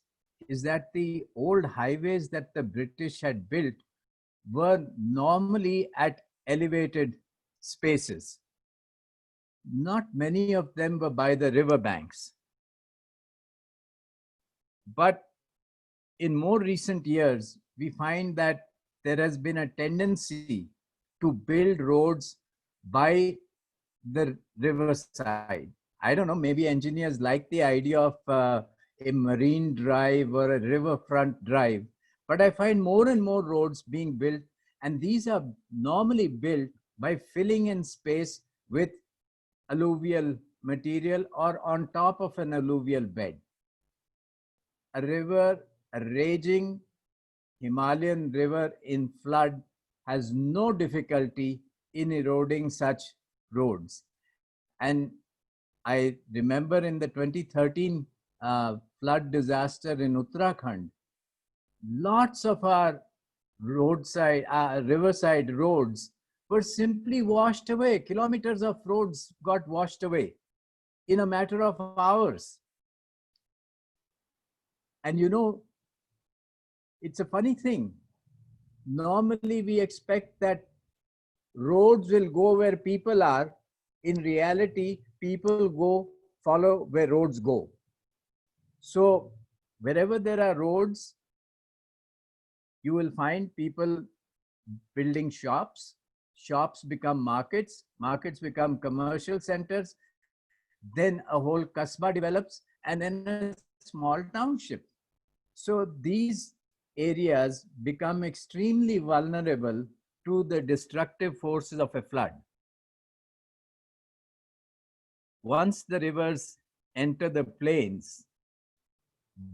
is that the old highways that the British had built were normally at elevated spaces. Not many of them were by the river banks. But in more recent years, we find that there has been a tendency to build roads by the riverside. I don't know, maybe engineers like the idea of a marine drive or a riverfront drive, but I find more and more roads being built, and these are normally built by filling in space with alluvial material or on top of an alluvial bed. A river, a raging Himalayan river in flood has no difficulty in eroding such roads. And I remember in the 2013 flood disaster in Uttarakhand, lots of our roadside, riverside roads were simply washed away. Kilometers of roads got washed away in a matter of hours. And you know, it's a funny thing. Normally we expect that roads will go where people are. In reality, people follow where roads go. So wherever there are roads, you will find people building shops. Shops become markets. Markets become commercial centers. Then a whole kasbah develops, and then a small township. So these areas become extremely vulnerable to the destructive forces of a flood. Once the rivers enter the plains,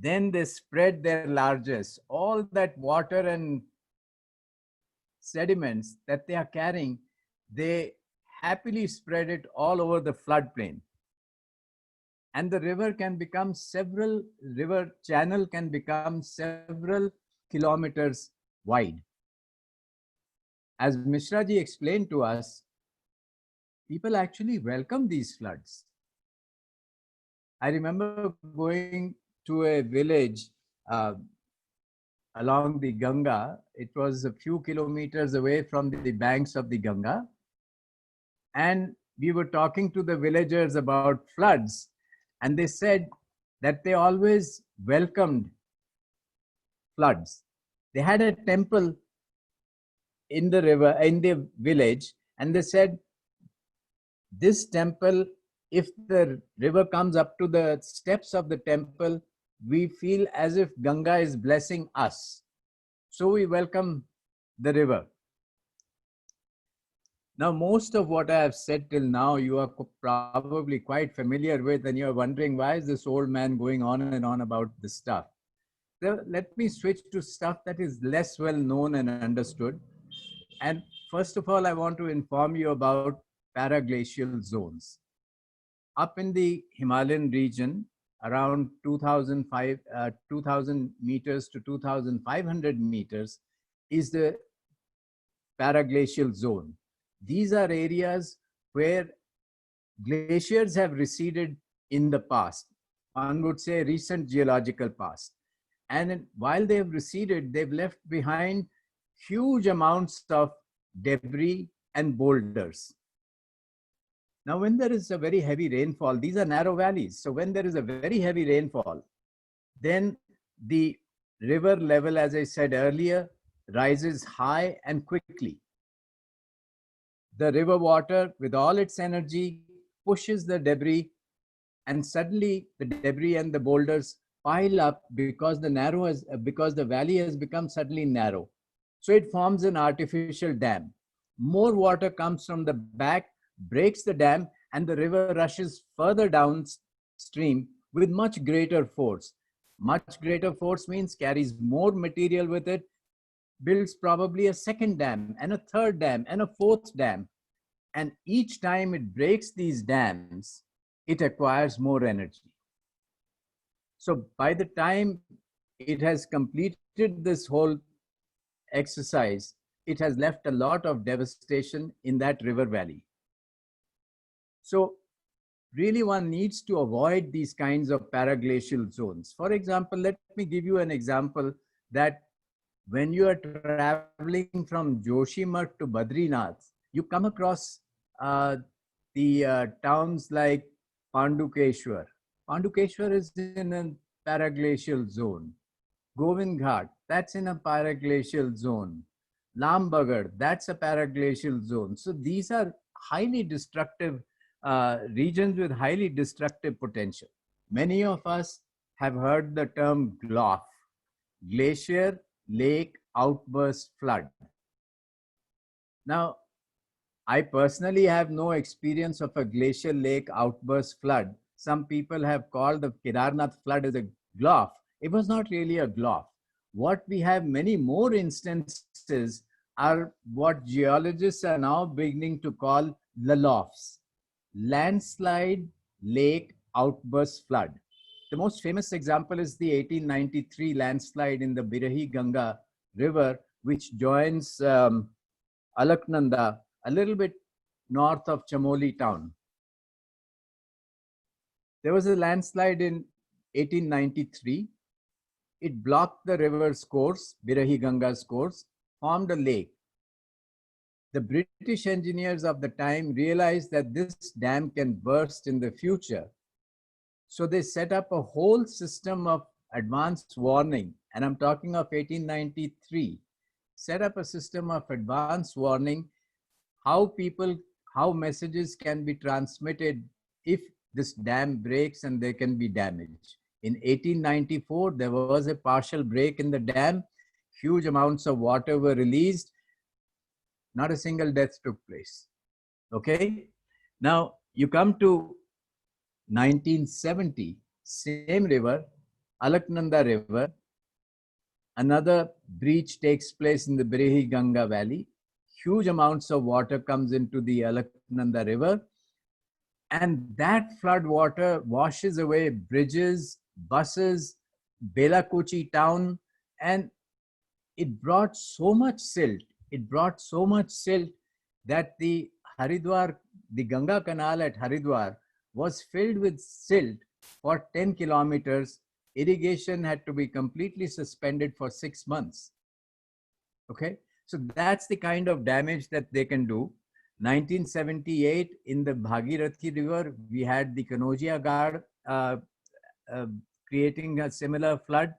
then they spread their largesse. All that water and sediments that they are carrying, they happily spread it all over the floodplain. And the river channel can become several kilometers wide. As Mishra ji explained to us, people actually welcome these floods. I remember going to a village along the Ganga. It was a few kilometers away from the banks of the Ganga. And we were talking to the villagers about floods. And they said that they always welcomed floods. They had a temple in the river, in the village, and they said, this temple, if the river comes up to the steps of the temple, we feel as if Ganga is blessing us. So we welcome the river. Now, most of what I have said till now, you are probably quite familiar with, and you're wondering, why is this old man going on and on about this stuff? So let me switch to stuff that is less well known and understood. And first of all, I want to inform you about paraglacial zones. Up in the Himalayan region, around 2000 meters to 2,500 meters is the paraglacial zone. These are areas where glaciers have receded in the past. One would say recent geological past. And while they have receded, they've left behind huge amounts of debris and boulders. Now, when there is a very heavy rainfall, these are narrow valleys. So when there is a very heavy rainfall, then the river level, as I said earlier, rises high and quickly. The river water, with all its energy, pushes the debris, and suddenly the debris and the boulders pile up because the valley has become suddenly narrow. So it forms an artificial dam. More water comes from the back, breaks the dam, and the river rushes further downstream with much greater force. Much greater force means carries more material with it, builds probably a second dam and a third dam and a fourth dam. And each time it breaks these dams, it acquires more energy. So by the time it has completed this whole exercise, it has left a lot of devastation in that river valley. So really one needs to avoid these kinds of paraglacial zones. For example, let me give you an example that when you are traveling from Joshimath to Badrinath, you come across the towns like Pandukeshwar. Pandukeshwar is in a paraglacial zone. Govind Ghat, that's in a paraglacial zone. Lambagar, that's a paraglacial zone. So these are highly destructive regions with highly destructive potential. Many of us have heard the term GLOF, Glacier Lake Outburst Flood. Now, I personally have no experience of a glacial lake outburst flood. Some people have called the Kedarnath flood as a GLOF. It was not really a GLOF. What we have many more instances are what geologists are now beginning to call LLOFs, landslide lake outburst flood. The most famous example is the 1893 landslide in the Birahi Ganga river, which joins Alaknanda a little bit north of Chamoli town. There was a landslide in 1893. It blocked the river's course, Birahi Ganga's course, formed a lake. The British engineers of the time realized that this dam can burst in the future. So they set up a whole system of advance warning, and I'm talking of 1893, set up a system of advance warning, how messages can be transmitted if this dam breaks and there can be damage. In 1894, there was a partial break in the dam. Huge amounts of water were released. Not a single death took place. Okay. Now you come to 1970, same river, Alaknanda River. Another breach takes place in the Brehi Ganga Valley. Huge amounts of water comes into the Alaknanda River. And that flood water washes away bridges, buses, Belakuchi town, and it brought so much silt. It brought so much silt that the Haridwar, the Ganga Canal at Haridwar was filled with silt for 10 kilometers. Irrigation had to be completely suspended for 6 months. Okay, so that's the kind of damage that they can do. 1978, in the Bhagirathi River, we had the Kanojia Guard creating a similar flood.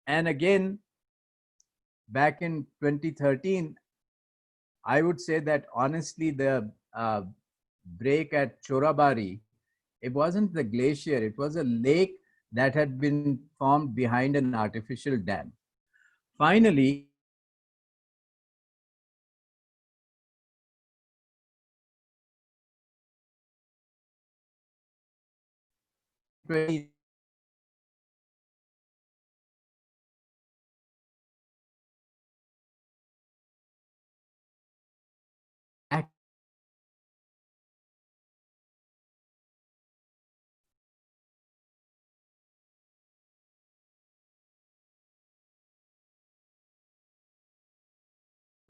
And again, back in 2013, I would say that honestly, the break at Chorabari, it wasn't the glacier, it was a lake that had been formed behind an artificial dam. Finally,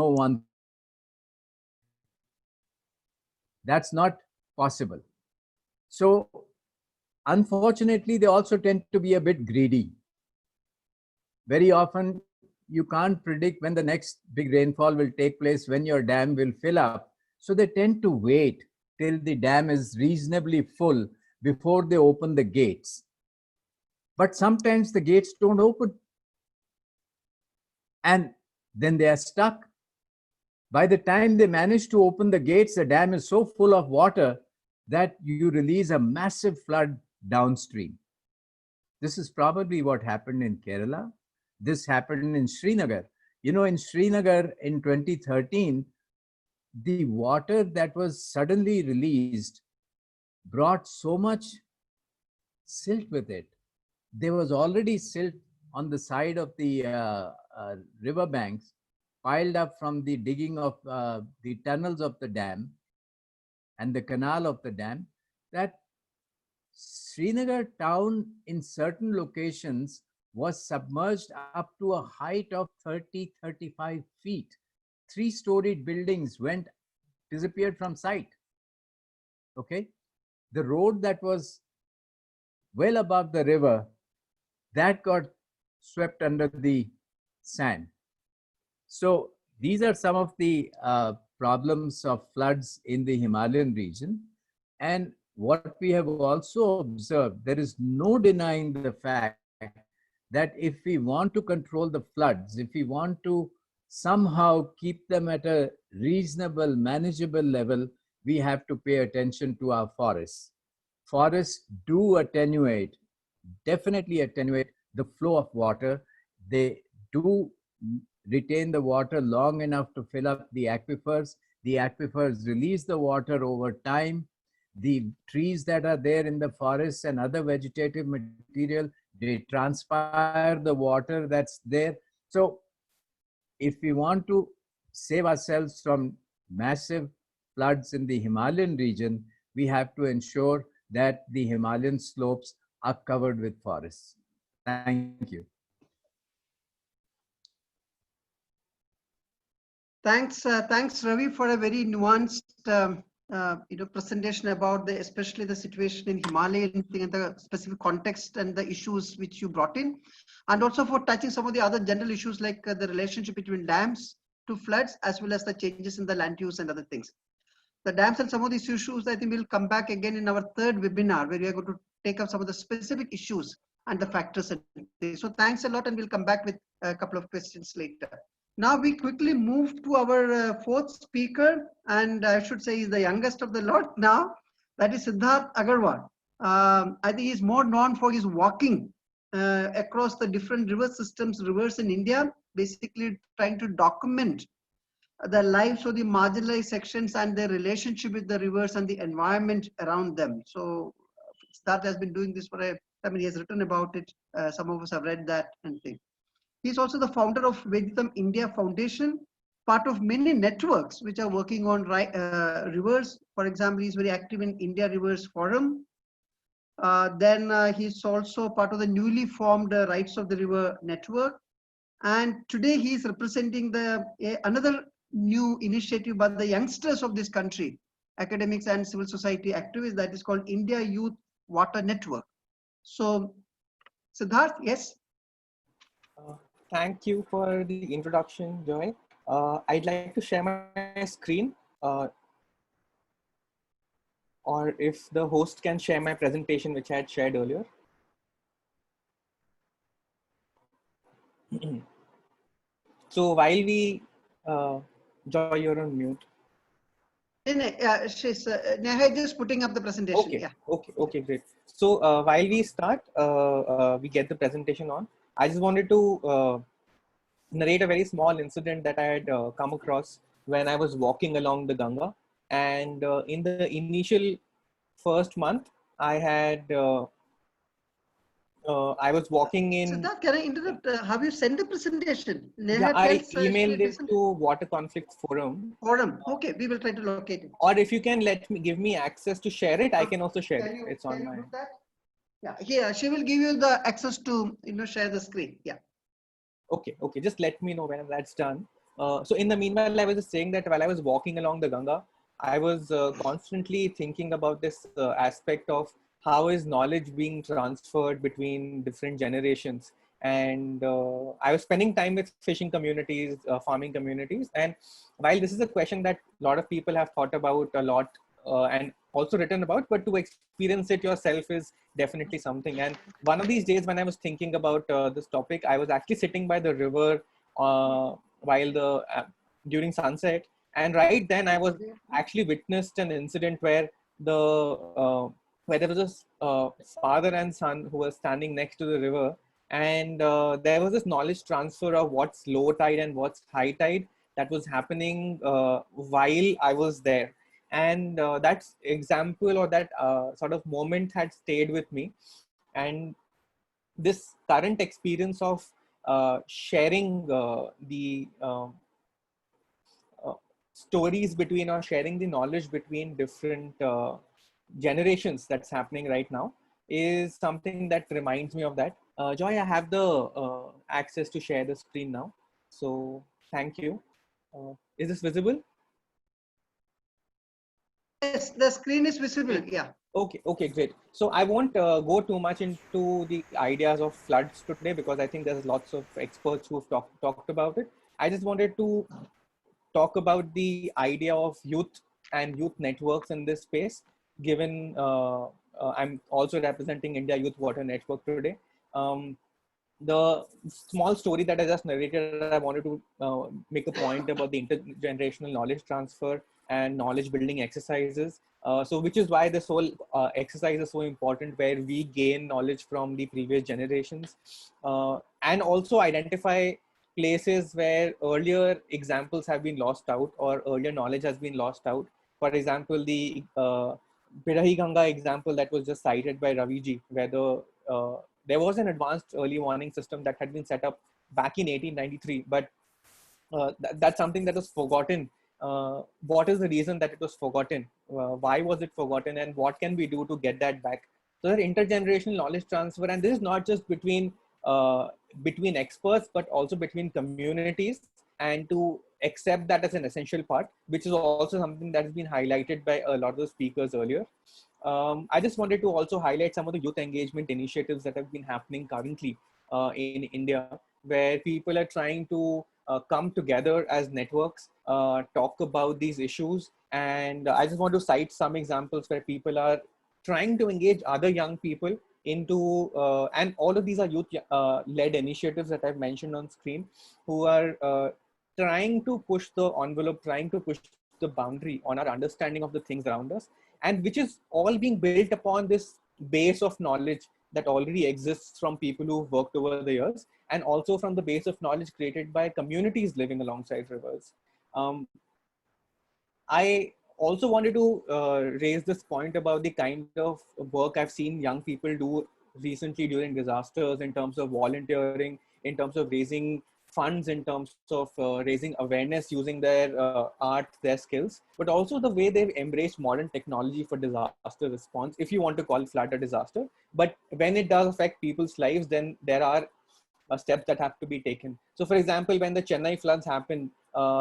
no one. That's not possible. So unfortunately, they also tend to be a bit greedy. Very often, you can't predict when the next big rainfall will take place, when your dam will fill up. So they tend to wait till the dam is reasonably full before they open the gates. But sometimes the gates don't open. And then they are stuck. By the time they manage to open the gates, the dam is so full of water that you release a massive flood downstream. This is probably what happened in Kerala. This happened in Srinagar. You know, in Srinagar in 2013, the water that was suddenly released brought so much silt with it. There was already silt on the side of the river banks piled up from the digging of the tunnels of the dam and the canal of the dam, that Srinagar town in certain locations was submerged up to a height of 30-35 feet. 3-storied buildings disappeared from sight. Okay, the road that was well above the river, that got swept under the sand. So these are some of the problems of floods in the Himalayan region. And what we have also observed, there is no denying the fact that if we want to control the floods, if we want to somehow keep them at a reasonable, manageable level, we have to pay attention to our forests. Forests do attenuate, definitely attenuate the flow of water. They do retain the water long enough to fill up the aquifers. The aquifers release the water over time. The trees that are there in the forests and other vegetative material, they transpire the water that's there. So if we want to save ourselves from massive floods in the Himalayan region, we have to ensure that the Himalayan slopes are covered with forests. Thank you. Thanks, Ravi, for a very nuanced, presentation about especially the situation in Himalayan thing and the specific context and the issues which you brought in, and also for touching some of the other general issues like the relationship between dams to floods, as well as the changes in the land use and other things. The dams and some of these issues, I think we'll come back again in our third webinar, where we are going to take up some of the specific issues and the factors. So thanks a lot, and we'll come back with a couple of questions later. Now we quickly move to our fourth speaker, and I should say he's the youngest of the lot now. That is Siddharth Agarwal. I think he's more known for his walking across the different river systems, rivers in India, basically trying to document the lives of the marginalized sections and their relationship with the rivers and the environment around them. So Siddharth has been doing this for he has written about it. Some of us have read that and things. He's also the founder of Vedantam India Foundation, part of many networks which are working on rivers. For example, he's very active in India Rivers Forum. Then he's also part of the newly formed Rights of the River Network. And today he's representing another new initiative by the youngsters of this country, academics and civil society activists, that is called India Youth Water Network. So, Siddharth, yes? Thank you for the introduction, Joy. I'd like to share my screen, or if the host can share my presentation, which I had shared earlier. So while we, Joy, you're on mute. Neha is just putting up the presentation. Okay, Yeah. okay, great. So while we start, we get the presentation on. I just wanted to narrate a very small incident that I had come across when I was walking along the Ganga. And in the initial first month, I had, I was walking in. Siddharth, can I interrupt? Have you sent the presentation? Yeah, I emailed it to Water Conflicts Forum. Okay, we will try to locate it. Or if you can give me access to share it, I can also share it. It's on my. Yeah, here she will give you the access to share the screen. Yeah. Okay. Just let me know when that's done. So in the meanwhile, I was just saying that while I was walking along the Ganga, I was constantly thinking about this aspect of how is knowledge being transferred between different generations. And I was spending time with fishing communities, farming communities. And while this is a question that a lot of people have thought about a lot and also written about, but to experience it yourself is definitely something. And one of these days when I was thinking about this topic, I was actually sitting by the river while during sunset. And right then I was actually witnessed an incident where where there was a father and son who were standing next to the river. And there was this knowledge transfer of what's low tide and what's high tide that was happening while I was there. And that example or that sort of moment had stayed with me. And this current experience of sharing the stories between, or sharing the knowledge between different generations that's happening right now is something that reminds me of that. Joy, I have the access to share the screen now. So thank you. Is this visible? Yes, the screen is visible. Yeah. Okay, great. So I won't go too much into the ideas of floods today because I think there's lots of experts who have talked about it. I just wanted to talk about the idea of youth and youth networks in this space, given I'm also representing India Youth Water Network today. The small story that I just narrated, I wanted to make a point about the intergenerational knowledge transfer and knowledge building exercises. So which is why this whole exercise is so important, where we gain knowledge from the previous generations and also identify places where earlier examples have been lost out or earlier knowledge has been lost out. For example, the Birahi Ganga example that was just cited by Raviji, where there was an advanced early warning system that had been set up back in 1893, but that's something that was forgotten. What is the reason that it was forgotten? Why was it forgotten, and what can we do to get that back? So that intergenerational knowledge transfer, and this is not just between experts, but also between communities, and to accept that as an essential part, which is also something that has been highlighted by a lot of the speakers earlier. I just wanted to also highlight some of the youth engagement initiatives that have been happening currently in India, where people are trying to come together as networks, talk about these issues. And I just want to cite some examples where people are trying to engage other young people into, and all of these are youth led initiatives that I've mentioned on screen, who are trying to push the envelope, trying to push the boundary on our understanding of the things around us, and which is all being built upon this base of knowledge that already exists from people who've worked over the years, and also from the base of knowledge created by communities living alongside rivers. I also wanted to raise this point about the kind of work I've seen young people do recently during disasters, in terms of volunteering, in terms of raising funds, in terms of raising awareness using their art, their skills, but also the way they've embraced modern technology for disaster response, if you want to call flood a disaster. But when it does affect people's lives, then there are steps that have to be taken. So for example, when the Chennai floods happened,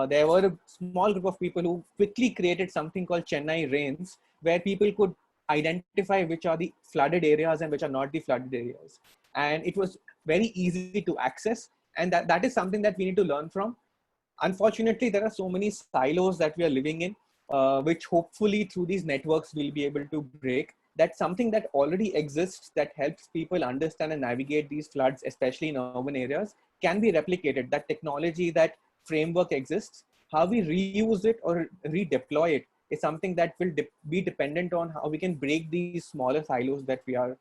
there were a small group of people who quickly created something called Chennai Rains, where people could identify which are the flooded areas and which are not the flooded areas. And it was very easy to access. And that is something that we need to learn from. Unfortunately, there are so many silos that we are living in, which hopefully through these networks we'll be able to break. That's something that already exists, that helps people understand and navigate these floods, especially in urban areas, can be replicated. That technology, that framework exists. How we reuse it or redeploy it is something that will be dependent on how we can break these smaller silos that we are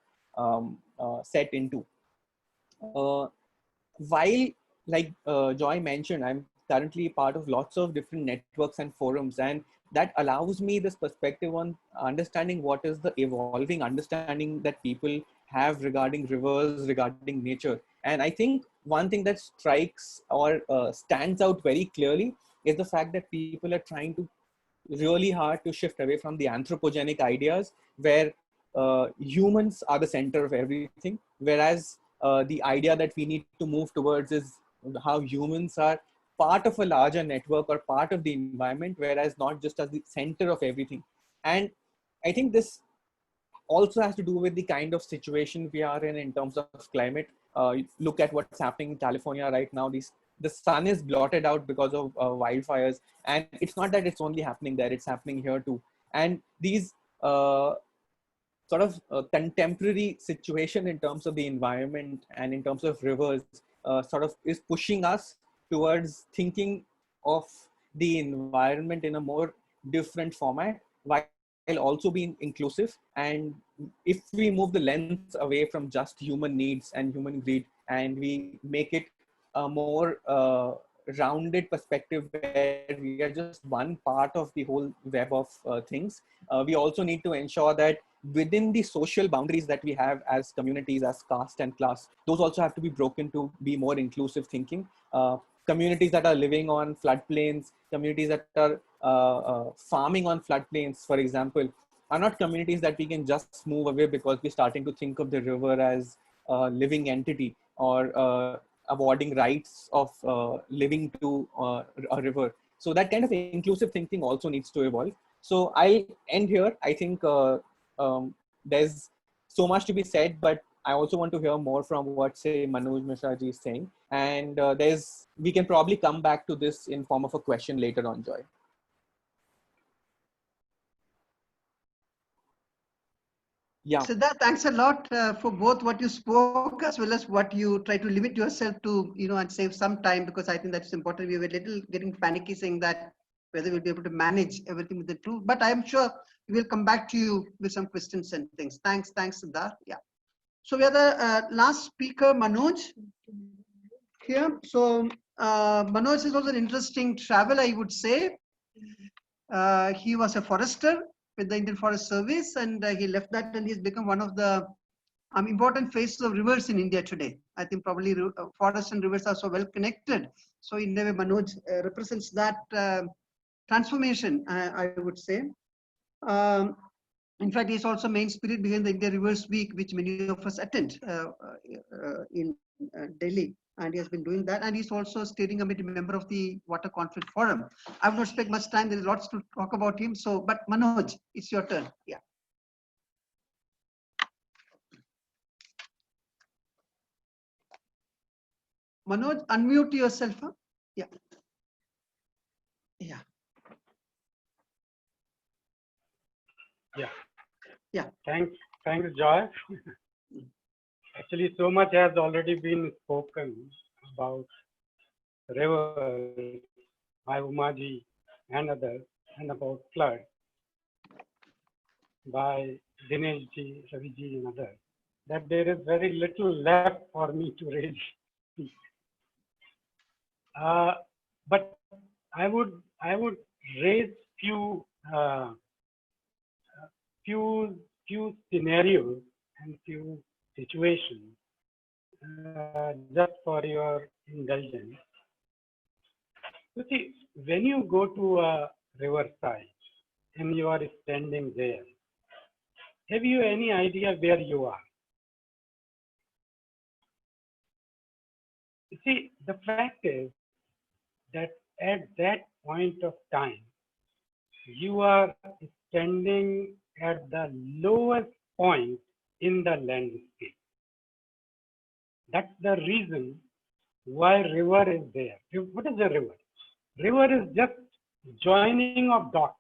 set into. While, like Joy mentioned, I'm currently part of lots of different networks and forums, and that allows me this perspective on understanding what is the evolving understanding that people have regarding rivers, regarding nature. And I think one thing that strikes or stands out very clearly is the fact that people are trying to really hard to shift away from the anthropogenic ideas, where humans are the center of everything, whereas the idea that we need to move towards is how humans are part of a larger network or part of the environment, whereas not just as the center of everything. And I think this also has to do with the kind of situation we are in terms of climate. Look at what's happening in California right now. The sun is blotted out because of wildfires. And it's not that it's only happening there, it's happening here too. And these sort of contemporary situation in terms of the environment and in terms of rivers sort of is pushing us towards thinking of the environment in a more different format, while also being inclusive. And if we move the lens away from just human needs and human greed, and we make it a more rounded perspective where we are just one part of the whole web of things, we also need to ensure that within the social boundaries that we have as communities, as caste and class, those also have to be broken to be more inclusive thinking. Communities that are living on floodplains, communities that are farming on floodplains, for example, are not communities that we can just move away because we're starting to think of the river as a living entity, or awarding rights of living to a river. So that kind of inclusive thinking also needs to evolve. So I'll end here. I think there's so much to be said, but I also want to hear more from what, say, Manoj Mishra ji is saying. And we can probably come back to this in form of a question later on, Joy. Yeah. Siddharth, thanks a lot for both what you spoke as well as what you try to limit yourself to, and save some time, because I think that's important. We were a little getting panicky saying that whether we'll be able to manage everything with the two, but I'm sure we will come back to you with some questions and things. Thanks, Siddharth. Yeah. So we are the last speaker, Manoj, here. So Manoj is also an interesting travel, I would say. He was a forester with the Indian Forest Service, and he left that, and he's become one of the important faces of rivers in India today. I think probably forests and rivers are so well connected. So in a way, Manoj represents that transformation, I would say. In fact, he's also main spirit behind the India Rivers Week, which many of us attend in Delhi. And he has been doing that. And he's also steering committee member of the Water Conflict Forum. I will not spend much time. There is lots to talk about him. So, but Manoj, it's your turn. Yeah. Manoj, unmute yourself. Huh? Yeah. Yeah. Yeah. Yeah. Thanks, Joy. Actually, so much has already been spoken about rivers, by Umaji and others, and about flood by Dinesh ji, Ravi ji, and others, that there is very little left for me to really speak. But I would raise uh, few scenarios and few situations just for your indulgence. You see, when you go to a riverside and you are standing there, have you any idea where you are? You see, the fact is that at that point of time, you are standing at the lowest point in the landscape. That's the reason why river is there. What is a river? River is just joining of dots.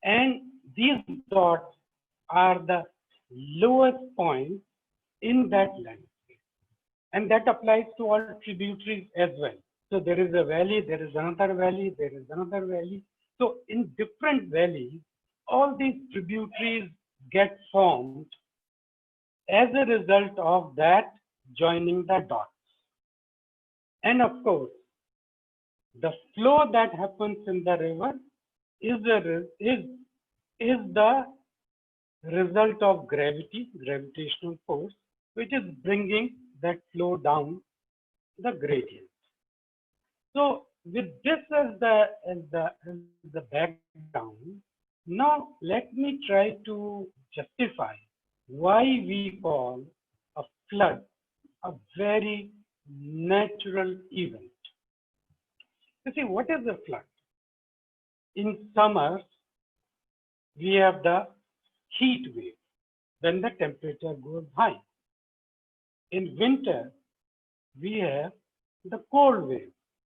And these dots are the lowest points in that landscape. And that applies to all tributaries as well. So there is a valley, there is another valley, there is another valley. So in different valleys, all these tributaries get formed as a result of that joining the dots. And of course, the flow that happens in the river is the result of gravitational force, which is bringing that flow down the gradient. So with this as the background, now let me try to justify why we call a flood a very natural event. You see, what is a flood? In summers, we have the heat wave when the temperature goes high. In winter, we have the cold wave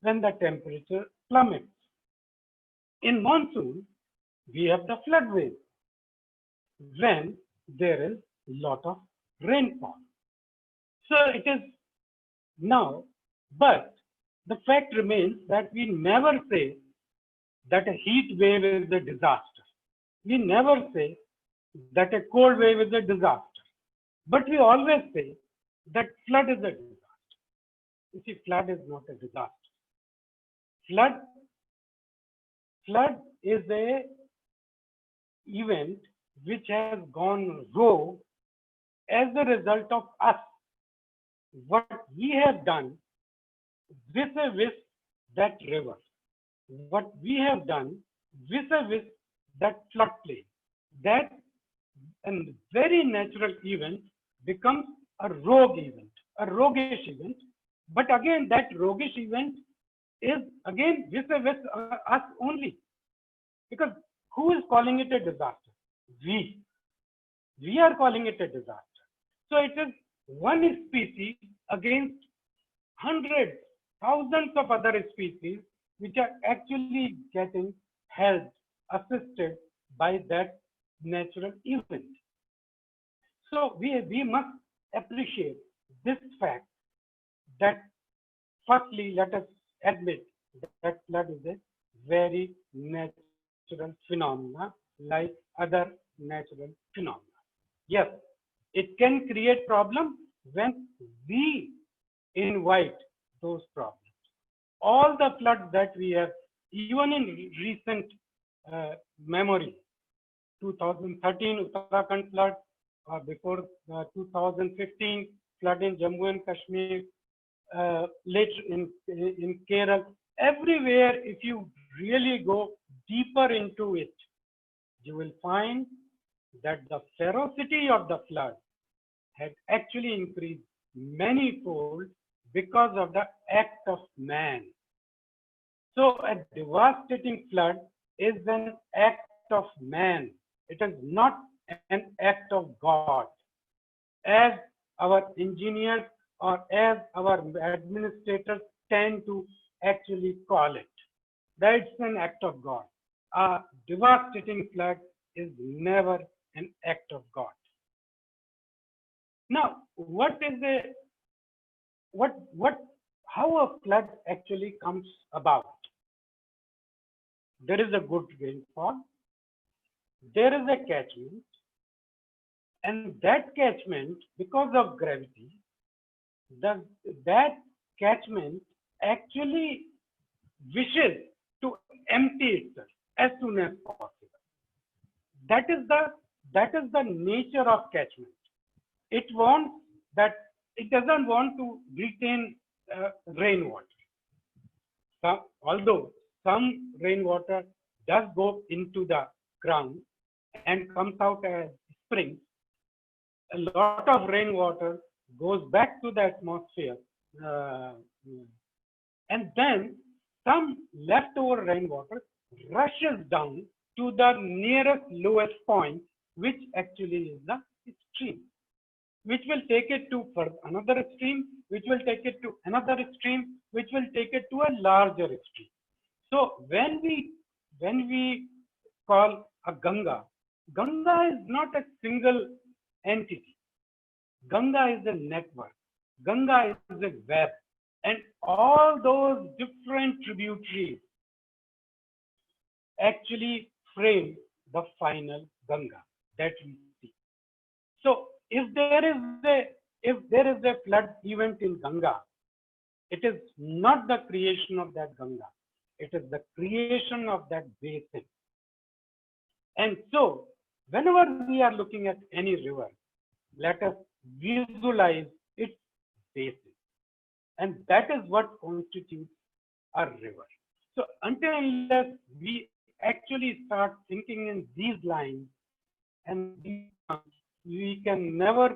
when the temperature plummets. In monsoon, we have the flood wave when there is a lot of rainfall. So it is now, but the fact remains that we never say that a heat wave is a disaster. We never say that a cold wave is a disaster. But we always say that flood is a disaster. You see, flood is not a disaster. Flood is a event which has gone rogue as a result of us. What we have done vis-a-vis that river, what we have done vis-a-vis that floodplain, that a very natural event becomes a rogue event, a roguish event. But again, that roguish event is again vis-a-vis us only. Because who is calling it a disaster? We. We are calling it a disaster. So it is one species against hundreds, thousands of other species which are actually getting helped, assisted by that natural event. So we must appreciate this fact that firstly, let us admit that flood is a very natural phenomena like other natural phenomena. Yes, it can create problems when we invite those problems. All the floods that we have, even in recent memory, 2013 Uttarakhand flood, or before 2015 flood in Jammu and Kashmir, later in Kerala, everywhere, if you really go deeper into it, you will find that the ferocity of the flood had actually increased many-fold because of the act of man. So a devastating flood is an act of man. It is not an act of God, as our engineers or as our administrators tend to actually call it. That's an act of God. A devastating flood is never an act of God. Now, how a flood actually comes about? There is a good rainfall, there is a catchment, and that catchment, because of gravity, that catchment actually wishes to empty itself as soon as possible. That is the nature of catchment. It wants that, it doesn't want to retain rainwater. Although some rainwater does go into the ground and comes out as springs, a lot of rainwater goes back to the atmosphere, and then some leftover rainwater rushes down to the nearest lowest point, which actually is the stream, which will take it to another stream, which will take it to another stream, which will take it to a larger stream. So when we call a Ganga, Ganga is not a single entity. Ganga is a network. Ganga is a web. And all those different tributaries actually frame the final Ganga that we see. So if there is a flood event in Ganga, it is not the creation of that Ganga. It is the creation of that basin. And so whenever we are looking at any river, let us visualize its basin. And that is what constitutes a river. So until unless we actually start thinking in these lines, and we can never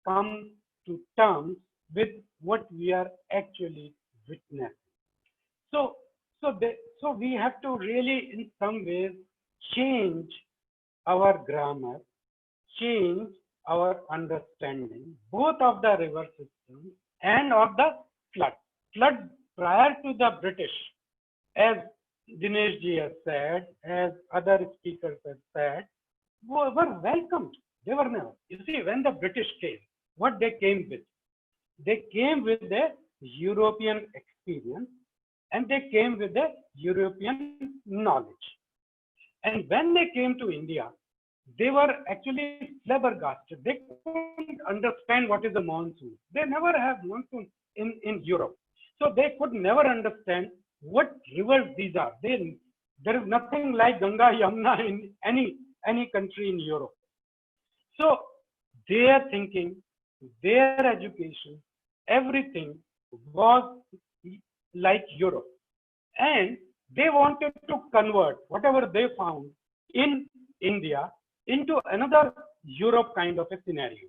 come to terms with what we are actually witnessing. So we have to really, in some ways, change our grammar, change our understanding, both of the river system and of the flood. Flood prior to the British, as Dinesh ji has said, as other speakers have said, were welcomed. They were never. You see, when the British came, what they came with? They came with a European experience and they came with a European knowledge. And when they came to India, they were actually flabbergasted. They couldn't understand what is a monsoon. They never have monsoon in Europe. So they could never understand what rivers these are. There is nothing like Ganga, Yamuna in any country in Europe. So their thinking, their education, everything was like Europe. And they wanted to convert whatever they found in India into another Europe kind of a scenario.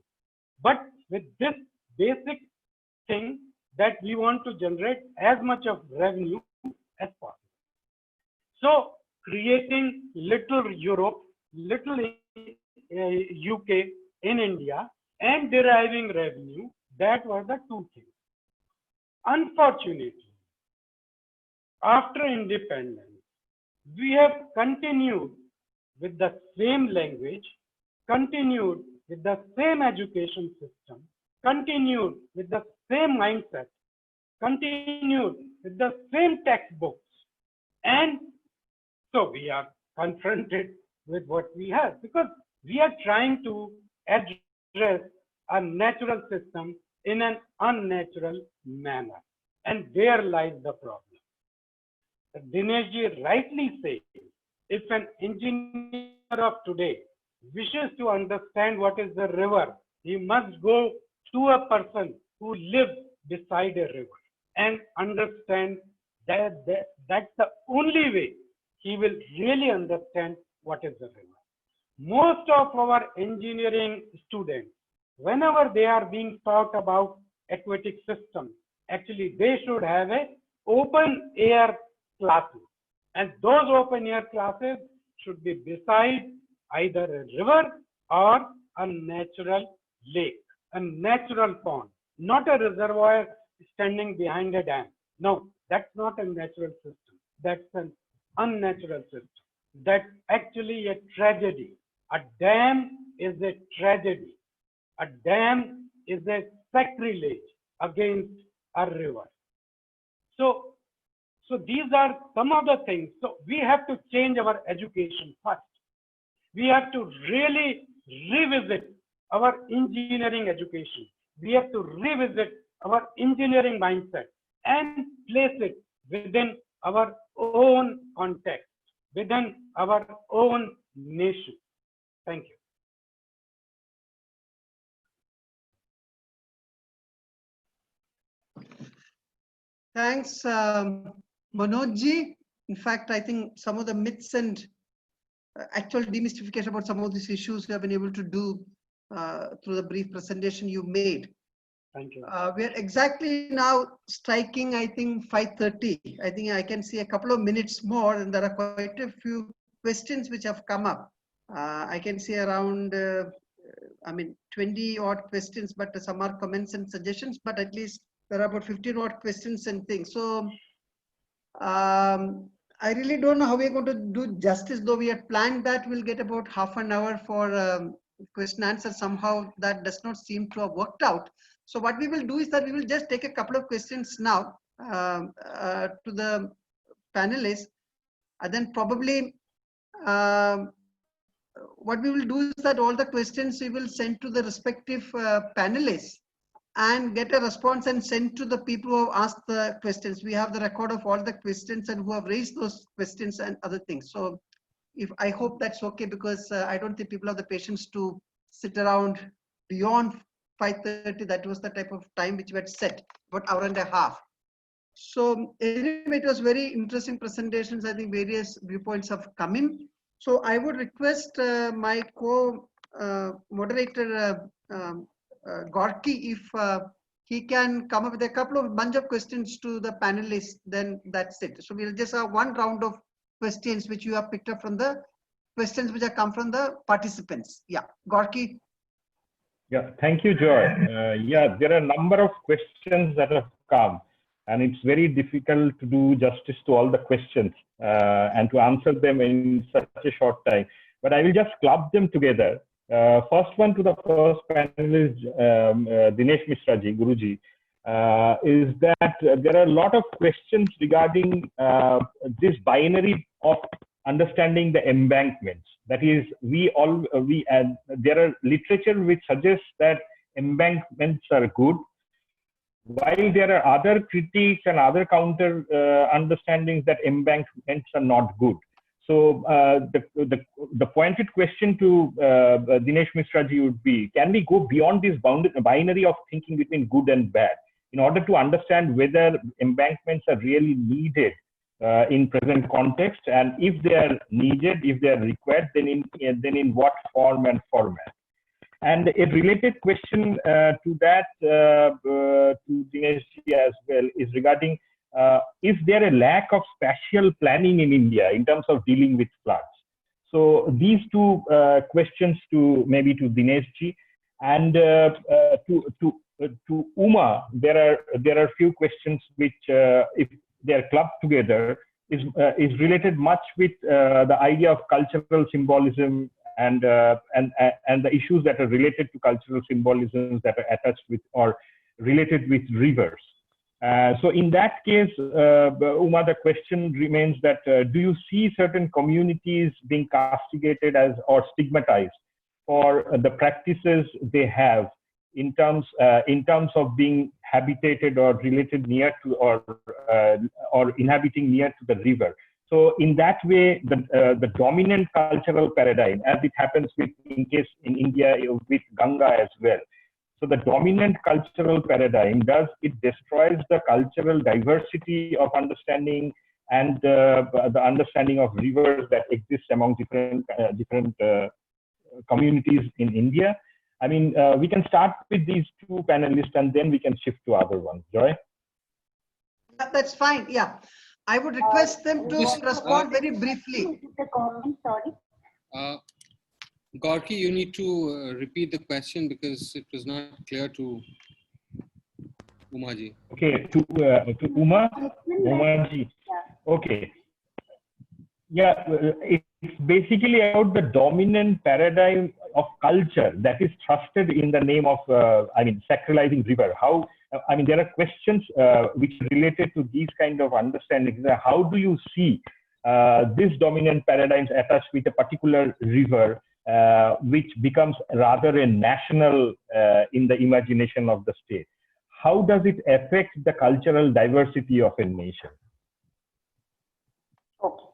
But with this basic thing that we want to generate as much of revenue as possible. So creating little Europe, little UK in India and deriving revenue, that were the two things. Unfortunately, after independence, we have continued with the same language, continued with the same education system, continued with the same mindset, continued with the same textbooks. And so we are confronted with what we have, because we are trying to address a natural system in an unnatural manner. And there lies the problem. Dinesh ji rightly says, if an engineer of today wishes to understand what is the river, he must go to a person who lives beside a river and understand that that's the only way he will really understand what is the river. Most of our engineering students, whenever they are being taught about aquatic systems, actually they should have a open air classes. And those open air classes should be beside either a river or a natural lake, a natural pond, not a reservoir standing behind a dam. No, that's not a natural system. That's an unnatural system. That's actually a tragedy. A dam is a tragedy. A dam is a sacrilege against a river. So these are some of the things. So we have to change our education first. We have to really revisit our engineering education. We have to revisit our engineering mindset and place it within our own context, within our own nation. Thank you. Thanks, Manojji. In fact, I think some of the myths and actual demystification about some of these issues you have been able to do through the brief presentation you made. Thank you. We are exactly now striking, I think, 5:30. I think I can see a couple of minutes more, and there are quite a few questions which have come up. I can see around, 20 odd questions, but some are comments and suggestions, but at least there are about 15 odd questions and things. So I really don't know how we're going to do justice, though we had planned that we'll get about half an hour for question answer. Somehow that does not seem to have worked out. So what we will do is that we will just take a couple of questions now to the panelists, and then probably what we will do is that all the questions we will send to the respective panelists and get a response and send to the people who have asked the questions. We have the record of all the questions and who have raised those questions and other things. So I hope that's okay, because I don't think people have the patience to sit around beyond 5:30. That was the type of time which we had set, about hour and a half. So anyway, it was very interesting presentations. I think various viewpoints have come in. So I would request my co-moderator, Gorky, if he can come up with a couple of bunch of questions to the panelists, then that's it. So we'll just have one round of questions which you have picked up from the questions which have come from the participants. Yeah, Gorky. Yeah, thank you, Joy. Yeah, there are a number of questions that have come, and it's very difficult to do justice to all the questions and to answer them in such a short time. But I will just club them together. First one to the first panelist, Dinesh Mishraji, Guruji, is that there are a lot of questions regarding this binary of understanding the embankments. That is, there are literature which suggests that embankments are good, while there are other critiques and other counter understandings that embankments are not good. So the pointed question to Dinesh Mishraji would be, can we go beyond this binary of thinking between good and bad in order to understand whether embankments are really needed in present context, and if they are needed, if they are required, then in what form and format? And a related question to that, to Dinesh as well, is regarding, is there a lack of spatial planning in India in terms of dealing with floods? So these two questions to Dinesh ji, and to Uma, there are few questions which, if they are clubbed together, is related much with the idea of cultural symbolism and the issues that are related to cultural symbolisms that are attached with or related with rivers. So in that case, Uma, the question remains that do you see certain communities being castigated as or stigmatized for the practices they have in terms of being habitated or related near to or inhabiting near to the river? So in that way, the dominant cultural paradigm, as it happens in India with Ganga as well. So the dominant cultural paradigm destroys the cultural diversity of understanding and the understanding of rivers that exist among different communities in India. I mean, we can start with these two panelists and then we can shift to other ones. Joy? That's fine. Yeah. I would request them to respond very briefly. Gorky, you need to repeat the question because it was not clear to Umaji. Okay, to Uma ji. Okay. Yeah, it's basically about the dominant paradigm of culture that is trusted in the name of, sacralizing river. How, there are questions which are related to these kind of understandings. How do you see these dominant paradigms attached with a particular river, which becomes rather a national in the imagination of the state? How does it affect the cultural diversity of a nation? Okay.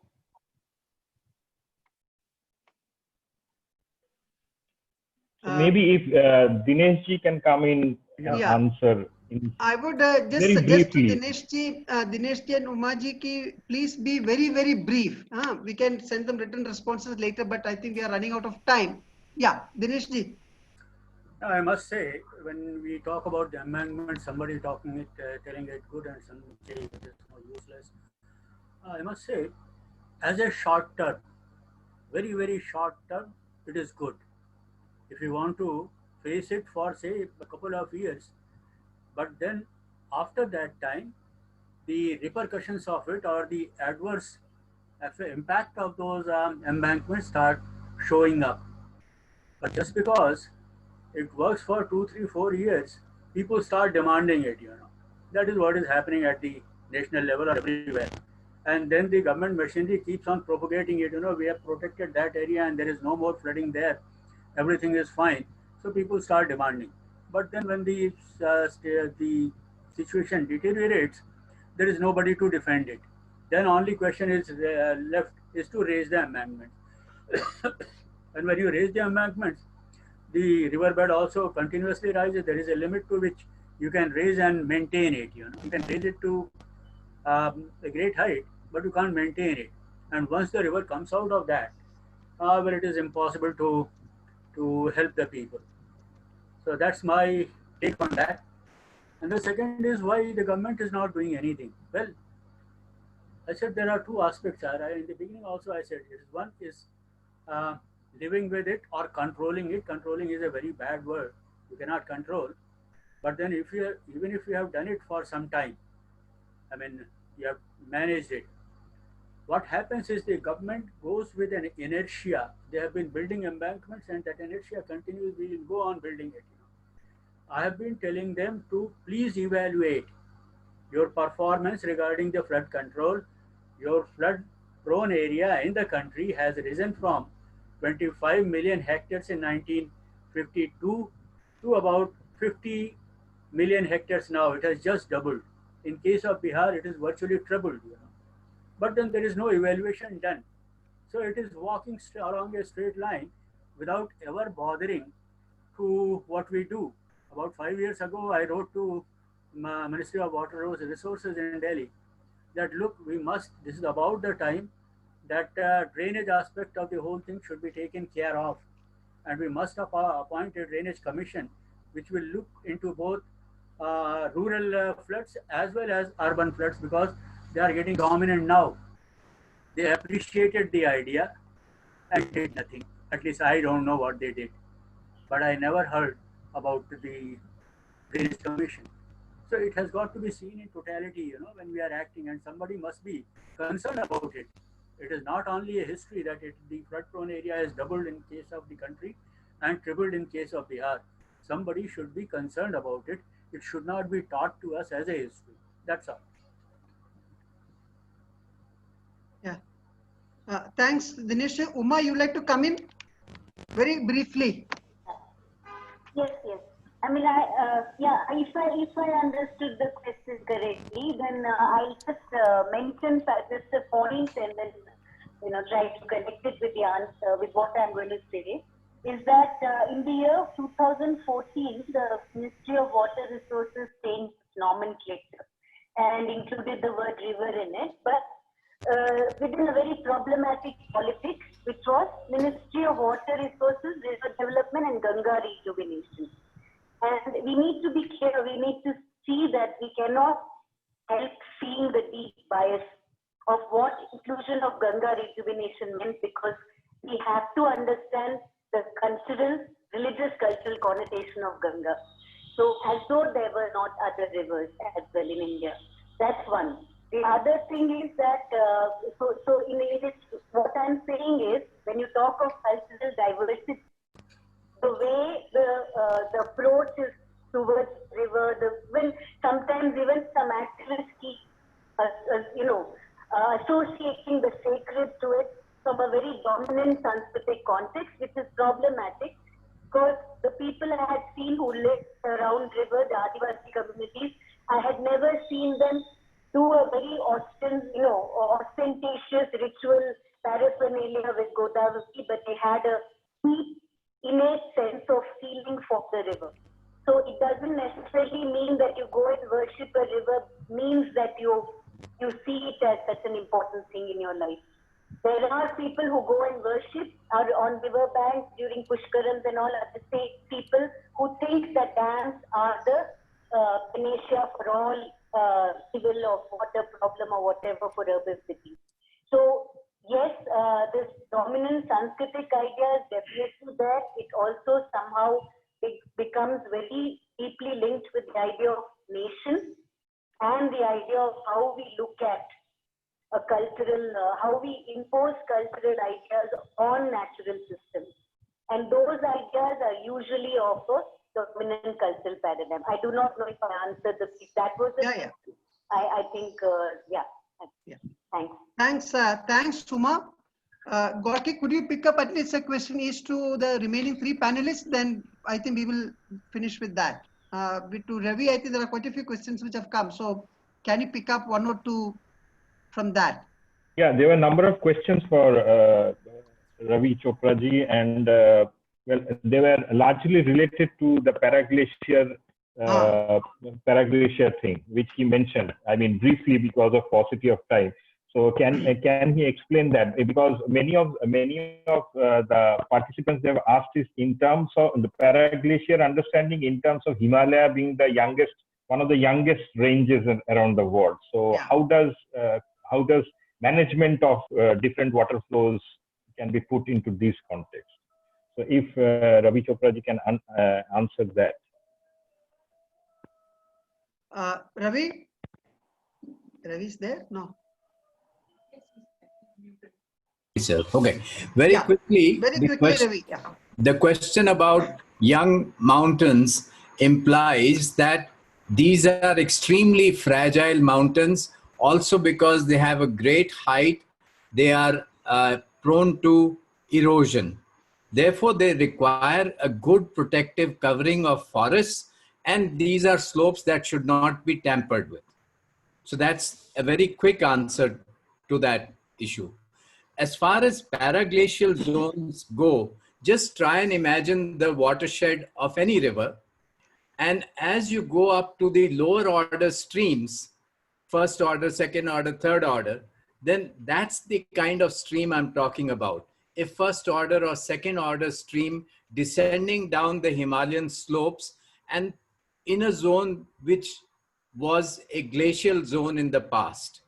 Maybe if Dinesh ji can come in answer. I would just very suggest to briefly. Dinesh ji and Uma ji ki please be very, very brief. We can send them written responses later, but I think we are running out of time. Yeah, Dinesh ji. Now, I must say, when we talk about the amendment, somebody talking it, telling it good, and some saying it is useless. I must say, as a short term, very, very short term, it is good. If you want to face it for, say, a couple of years, but then after that time, the repercussions of it or the adverse impact of those embankments start showing up. But just because it works for 2, 3, 4 years, people start demanding it, That is what is happening at the national level or everywhere. And then the government machinery keeps on propagating it, we have protected that area and there is no more flooding there. Everything is fine. So people start demanding. But then when the situation deteriorates, there is nobody to defend it. Then only question is left is to raise the embankments. And when you raise the embankments, the riverbed also continuously rises. There is a limit to which you can raise and maintain it. You can raise it to a great height, but you can't maintain it. And once the river comes out of that, well, it is impossible to help the people. So that's my take on that. And the second is why the government is not doing anything. Well, I said there are two aspects. In the beginning also I said this. One is living with it or controlling it. Controlling is a very bad word. You cannot control. But then even if you have done it for some time, you have managed it. What happens is the government goes with an inertia. They have been building embankments and that inertia continues. We will go on building it. I have been telling them to please evaluate your performance regarding the flood control. Your flood prone area in the country has risen from 25 million hectares in 1952 to about 50 million hectares now. It has just doubled. In case of Bihar, it is virtually tripled. But then there is no evaluation done. So it is walking along a straight line without ever bothering to what we do. About 5 years ago, I wrote to Ministry of Water Resources in Delhi that look, this is about the time that drainage aspect of the whole thing should be taken care of. And we must appoint a drainage commission which will look into both rural floods as well as urban floods because they are getting dominant now. They appreciated the idea and did nothing. At least I don't know what they did. But I never heard about the drainage commission. So it has got to be seen in totality, when we are acting, and somebody must be concerned about it. It is not only a history that the flood-prone area has doubled in case of the country and tripled in case of Bihar. Somebody should be concerned about it. It should not be taught to us as a history. That's all. Yeah. Thanks, Dinesh. Uma, you like to come in very briefly? Yes. If I understood the question correctly, then I'll just mention just a point and then try to connect it with the answer with what I'm going to say. Is that in the year 2014, the Ministry of Water Resources changed nomenclature and included the word river in it, but within a very problematic politics, which was Ministry of Water Resources, River Development and Ganga Rejuvenation. And we need to be clear, we need to see that we cannot help seeing the deep bias of what inclusion of Ganga Rejuvenation meant, because we have to understand the cultural, religious cultural connotation of Ganga. So as though there were not other rivers as well in India. That's one. The other thing is that, so in it, what I'm saying is, when you talk of cultural diversity, the way the approach is towards river, when sometimes even some activists keep, associating the sacred to it from a very dominant Sanskritic context, which is problematic, because the people I had seen who lived around river, the Adivasi communities, I had never seen them do a very ostentatious ritual paraphernalia with Godavari, but they had a deep, innate sense of feeling for the river. So it doesn't necessarily mean that you go and worship a river means that you see it as such an important thing in your life. There are people who go and worship on river banks during Pushkarams and all other people who think that dams are the panacea for all civil or water problem or whatever for urban cities. So yes, this dominant Sanskritic idea is definitely there. It also somehow becomes very deeply linked with the idea of nation and the idea of how we look at a cultural, how we impose cultural ideas on natural systems. And those ideas are usually of a dominant cultural paradigm. I do not know if I answered that was the Yeah. I think, yeah. Thanks. Thanks, Suma. Gorky, could you pick up at least a question each to the remaining three panelists? Then I think we will finish with that. To Ravi, I think there are quite a few questions which have come. So can you pick up one or two from that? Yeah, there were a number of questions for Ravi Chopra ji, and well, they were largely related to the paraglacier thing, which he mentioned. I mean, briefly because of paucity of time. So can he explain that? Because many of the participants have asked is in terms of the paraglacier understanding in terms of Himalaya being the youngest, one of the youngest ranges around the world. So how does management of different water flows can be put into this context? So if Ravi Chopra ji can answer that. Ravi is there? No. Okay, very quickly, Ravi. The question about young mountains implies that these are extremely fragile mountains, also because they have a great height, they are prone to erosion. Therefore, they require a good protective covering of forests, and these are slopes that should not be tampered with. So that's a very quick answer to that issue. As far as paraglacial zones go, just try and imagine the watershed of any river. And as you go up to the lower order streams, first order, second order, third order, then that's the kind of stream I'm talking about. A first order or second order stream descending down the Himalayan slopes and in a zone which was a glacial zone in the past.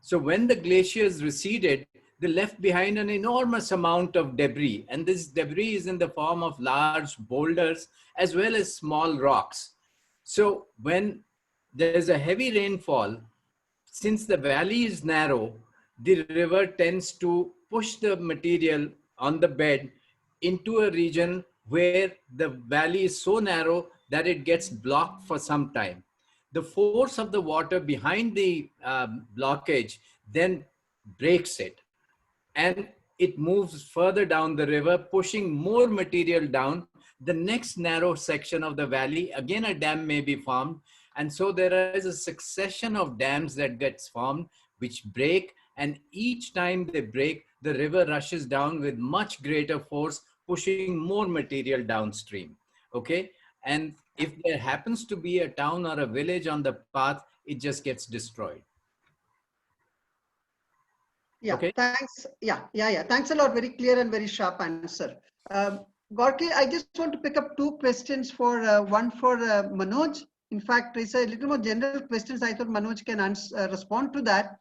So when the glaciers receded, they left behind an enormous amount of debris. And this debris is in the form of large boulders as well as small rocks. So when there's a heavy rainfall, since the valley is narrow, the river tends to push the material on the bed into a region where the valley is so narrow that it gets blocked for some time. The force of the water behind the blockage then breaks it, and it moves further down the river, pushing more material down. The next narrow section of the valley, again a dam may be formed, and so there is a succession of dams that gets formed which break, and each time they break, the river rushes down with much greater force, pushing more material downstream. Okay, and if there happens to be a town or a village on the path, it just gets destroyed. Yeah, okay. Thanks. Yeah. Thanks a lot. Very clear and very sharp answer. Gorky, I just want to pick up two questions for one for Manoj. In fact, it's a little more general questions. I thought Manoj can respond to that.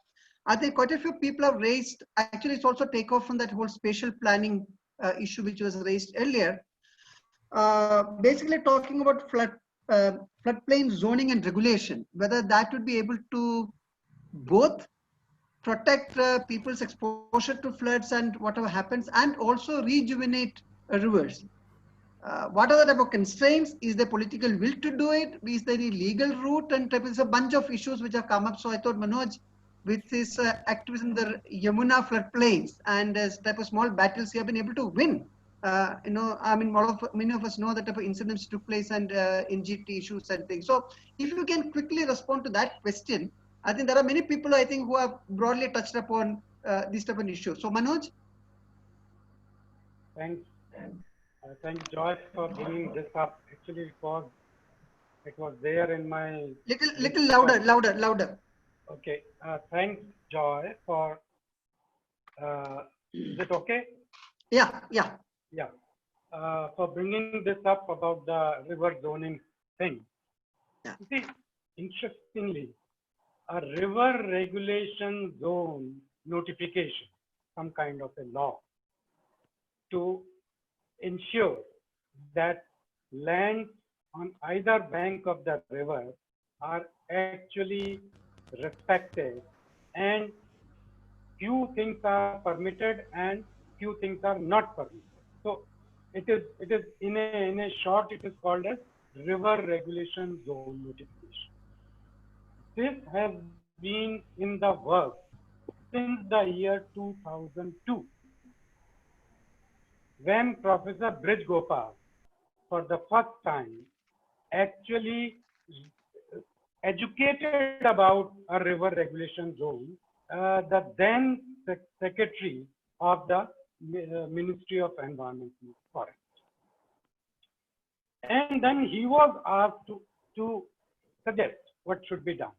I think quite a few people have raised, actually it's also take off from that whole spatial planning issue which was raised earlier. Basically talking about floodplain zoning and regulation, whether that would be able to both protect people's exposure to floods and whatever happens, and also rejuvenate rivers. What are the type of constraints? Is there political will to do it? Is there any legal route? And there's a bunch of issues which have come up. So I thought Manoj, with his activism in the Yamuna floodplains and type of small battles, he have been able to win. I mean, many of us know that type of incidents took place and NGT issues and things. So if you can quickly respond to that question, I think there are many people, I think, who have broadly touched upon this type of issue. So Manoj? Thanks. Thanks, Joy, for bringing this up. Actually, it was there in my... Little louder. Okay. Thanks, Joy, for... is it okay? Yeah. Yeah. For bringing this up about the river zoning thing. Yeah. You see, interestingly, a river regulation zone notification, some kind of a law, to ensure that lands on either bank of the river are actually respected, and few things are permitted and few things are not permitted. So it is in a short, it is called as river regulation zone notification. This has been in the works since the year 2002, when Professor Brij Gopal, for the first time, actually educated about a river regulation zone, the then secretary of the Ministry of Environment and Forest. And then he was asked to suggest what should be done.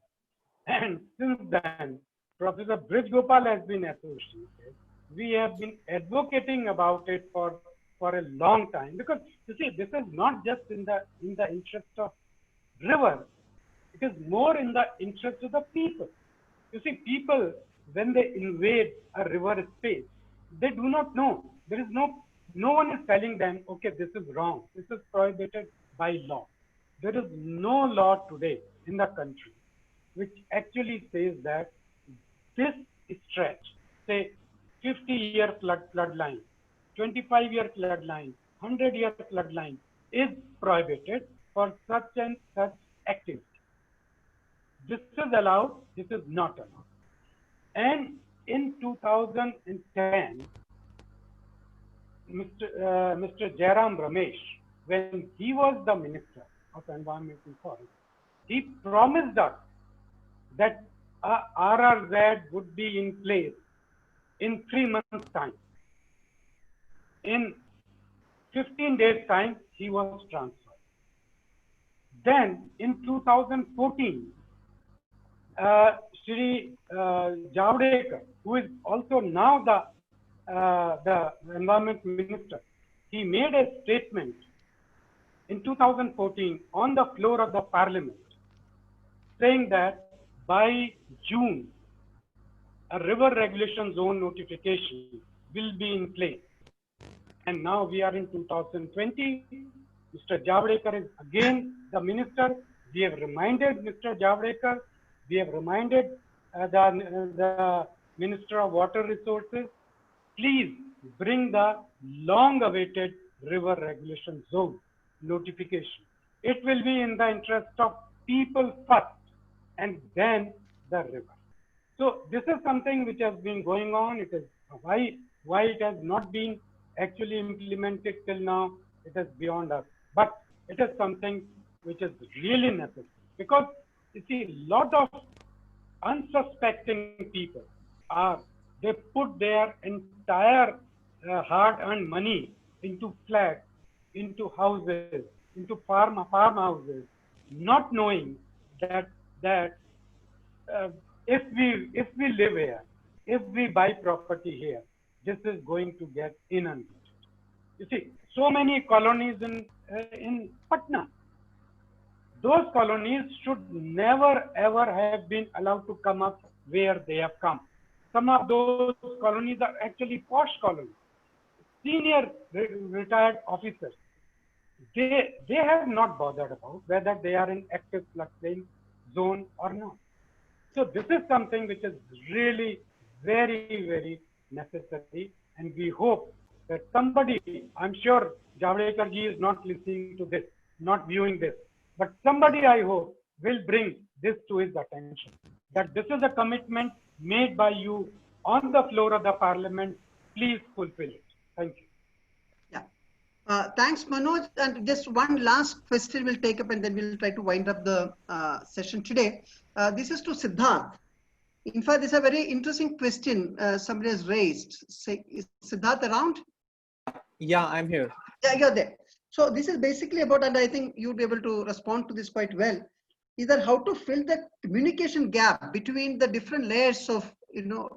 And since then, Professor Brij Gopal has been associated. We have been advocating about it for a long time, because you see, this is not just in the interest of river. It is more in the interest of the people. You see, people, when they invade a river space, they do not know. There is no one is telling them, okay, this is wrong. This is prohibited by law. There is no law today in the country which actually says that this stretch, say 50-year flood line, 25-year flood line, 100-year flood line, is prohibited for such and such activity. This is allowed, this is not allowed. And in 2010, Mr. Jairam Ramesh, when he was the Minister of Environment and Forest, he promised us that RRZ would be in place in 3 months' time. In 15 days' time, he was transferred. Then in 2014, Shri Javadekar, who is also now the Environment Minister, he made a statement in 2014 on the floor of the Parliament, saying that by June, a river regulation zone notification will be in place. And now we are in 2020. Mr. Javadekar is again the minister. We have reminded Mr. Javadekar. We have reminded the Minister of Water Resources. Please bring the long-awaited river regulation zone notification. It will be in the interest of people first, and then the river. So this is something which has been going on. It is why it has not been actually implemented till now. It is beyond us, but it is something which is really necessary, because you see, a lot of unsuspecting people they put their entire hard-earned money into flats, into houses, into farmhouses, not knowing that if we live here, if we buy property here, this is going to get inundated. You see, so many colonies in Patna. Those colonies should never ever have been allowed to come up where they have come. Some of those colonies are actually posh colonies. Senior retired officers, they have not bothered about whether they are in active floodplain zone or not. So this is something which is really very, very necessary. And we hope that somebody, I'm sure Javadekar ji is not listening to this, not viewing this, but somebody I hope will bring this to his attention. That this is a commitment made by you on the floor of the parliament. Please fulfill it. Thank you. Thanks, Manoj. And just one last question we'll take up, and then we'll try to wind up the session today. This is to Siddharth. In fact, this is a very interesting question somebody has raised. Say, is Siddharth around? Yeah, I'm here. Yeah, you're there. So this is basically about, and I think you'll be able to respond to this quite well, is that how to fill the communication gap between the different layers of,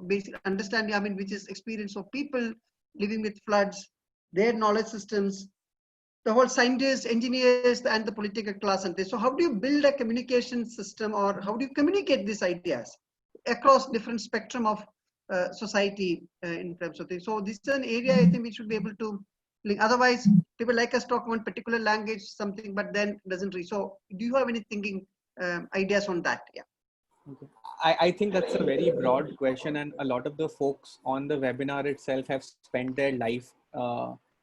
basic understanding, I mean, which is experience of people living with floods, their knowledge systems, the whole scientists, engineers, and the political class. And this. So how do you build a communication system, or how do you communicate these ideas across different spectrum of society in terms of things? So this is an area I think we should be able to link. Otherwise, people like us talk one particular language, something, but then doesn't reach. So do you have any thinking ideas on that? Yeah. Okay. I think that's a very broad question, and a lot of the folks on the webinar itself have spent their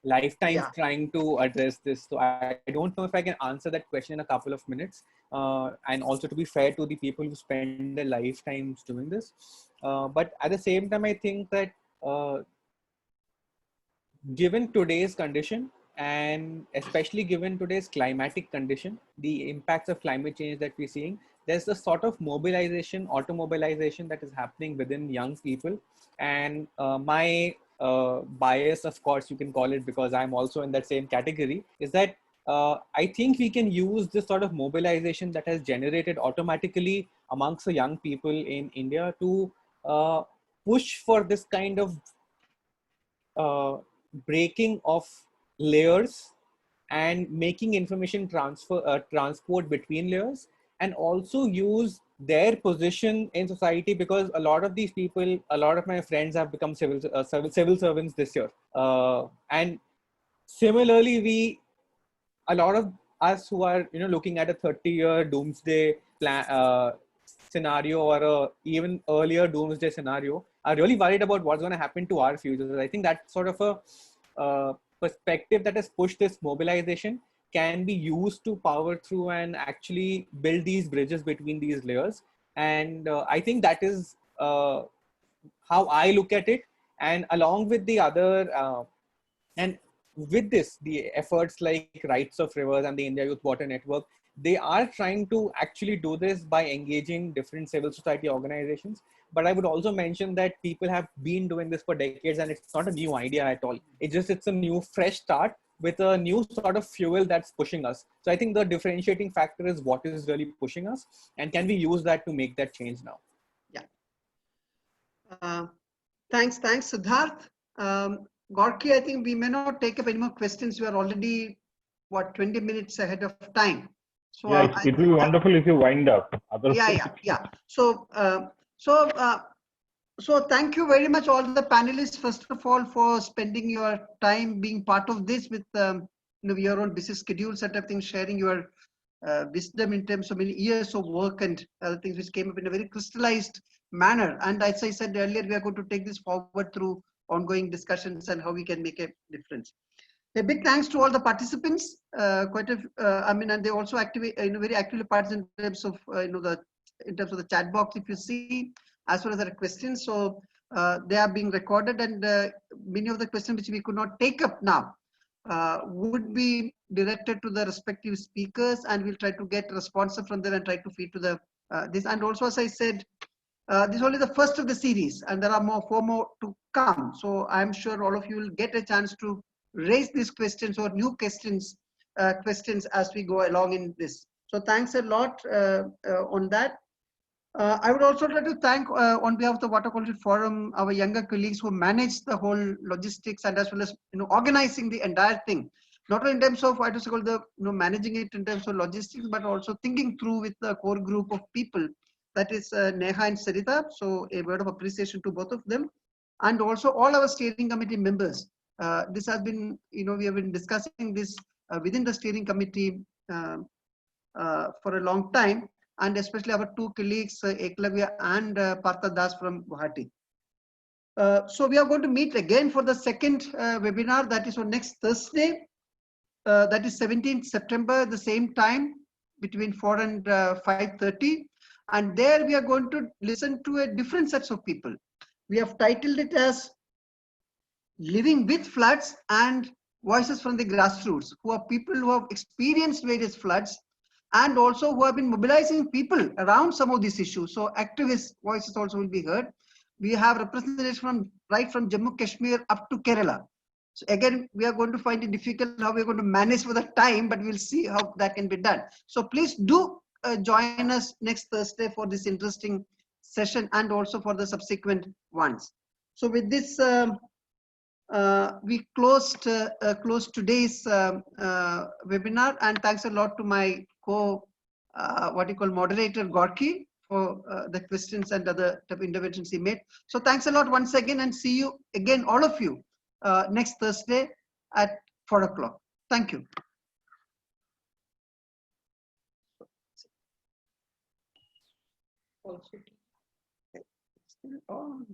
lifetimes trying to address this. So I don't know if I can answer that question in a couple of minutes. And also, to be fair to the people who spend their lifetimes doing this. But at the same time, I think that given today's condition, and especially given today's climatic condition, the impacts of climate change that we're seeing, there's a sort of mobilization, auto-mobilization that is happening within young people. And my bias, of course, you can call it, because I'm also in that same category, is that I think we can use this sort of mobilization that has generated automatically amongst the young people in India to push for this kind of breaking of layers and making information transport between layers, and also use their position in society, because a lot of these people, a lot of my friends have become civil servants this year. And similarly, a lot of us who are looking at a 30-year doomsday plan, scenario, or a even earlier doomsday scenario, are really worried about what's going to happen to our futures. I think that sort of a perspective that has pushed this mobilization can be used to power through and actually build these bridges between these layers. And I think that is how I look at it. And along with the other, and with this, the efforts like Rights of Rivers and the India Youth Water Network, they are trying to actually do this by engaging different civil society organizations. But I would also mention that people have been doing this for decades, and it's not a new idea at all. It's a new, fresh start with a new sort of fuel that's pushing us. So I think the differentiating factor is what is really pushing us, and can we use that to make that change now? Yeah. Thanks, Siddharth. Gorky, I think we may not take up any more questions. We are already, 20 minutes ahead of time. So yeah, it will be wonderful if you wind up. Yeah. So thank you very much, all the panelists, first of all, for spending your time being part of this with your own busy schedules and everything, sharing your wisdom in terms of many years of work and other things which came up in a very crystallized manner. And as I said earlier, we are going to take this forward through ongoing discussions and how we can make a difference. A big thanks to all the participants. And they also very actively participate in terms of in terms of the chat box, if you see, as well as the questions. So they are being recorded, and many of the questions which we could not take up now would be directed to the respective speakers, and we'll try to get responses from them and try to feed to the this. And also, as I said, this is only the first of the series, and there are 4 more to come. So I'm sure all of you will get a chance to raise these questions or new questions as we go along in this. So thanks a lot on that. I would also like to thank on behalf of the Water Quality Forum, our younger colleagues who manage the whole logistics, and as well as organizing the entire thing, not only in terms of what is called the managing it in terms of logistics, but also thinking through with the core group of people, that is Neha and Sarita. So a word of appreciation to both of them, and also all our steering committee members. This has been, we have been discussing this within the steering committee for a long time. and especially our two colleagues, Eklavya and Partha Das from Guwahati. So we are going to meet again for the second webinar, that is on next Thursday, that is 17th September, the same time between 4 and 5:30. And there we are going to listen to a different sets of people. We have titled it as Living with Floods and Voices from the Grassroots, who are people who have experienced various floods and also who have been mobilizing people around some of these issues. So activist voices also will be heard. We have representation from right from Jammu Kashmir up to Kerala. So again, we are going to find it difficult how we're going to manage for the time, but we'll see how that can be done. So please do join us next Thursday for this interesting session and also for the subsequent ones. So with this, we closed today's webinar, and thanks a lot to my moderator Gorky for the questions and other type of interventions he made. So thanks a lot once again, and see you again, all of you, next Thursday at 4 o'clock. Thank you. Also, still on.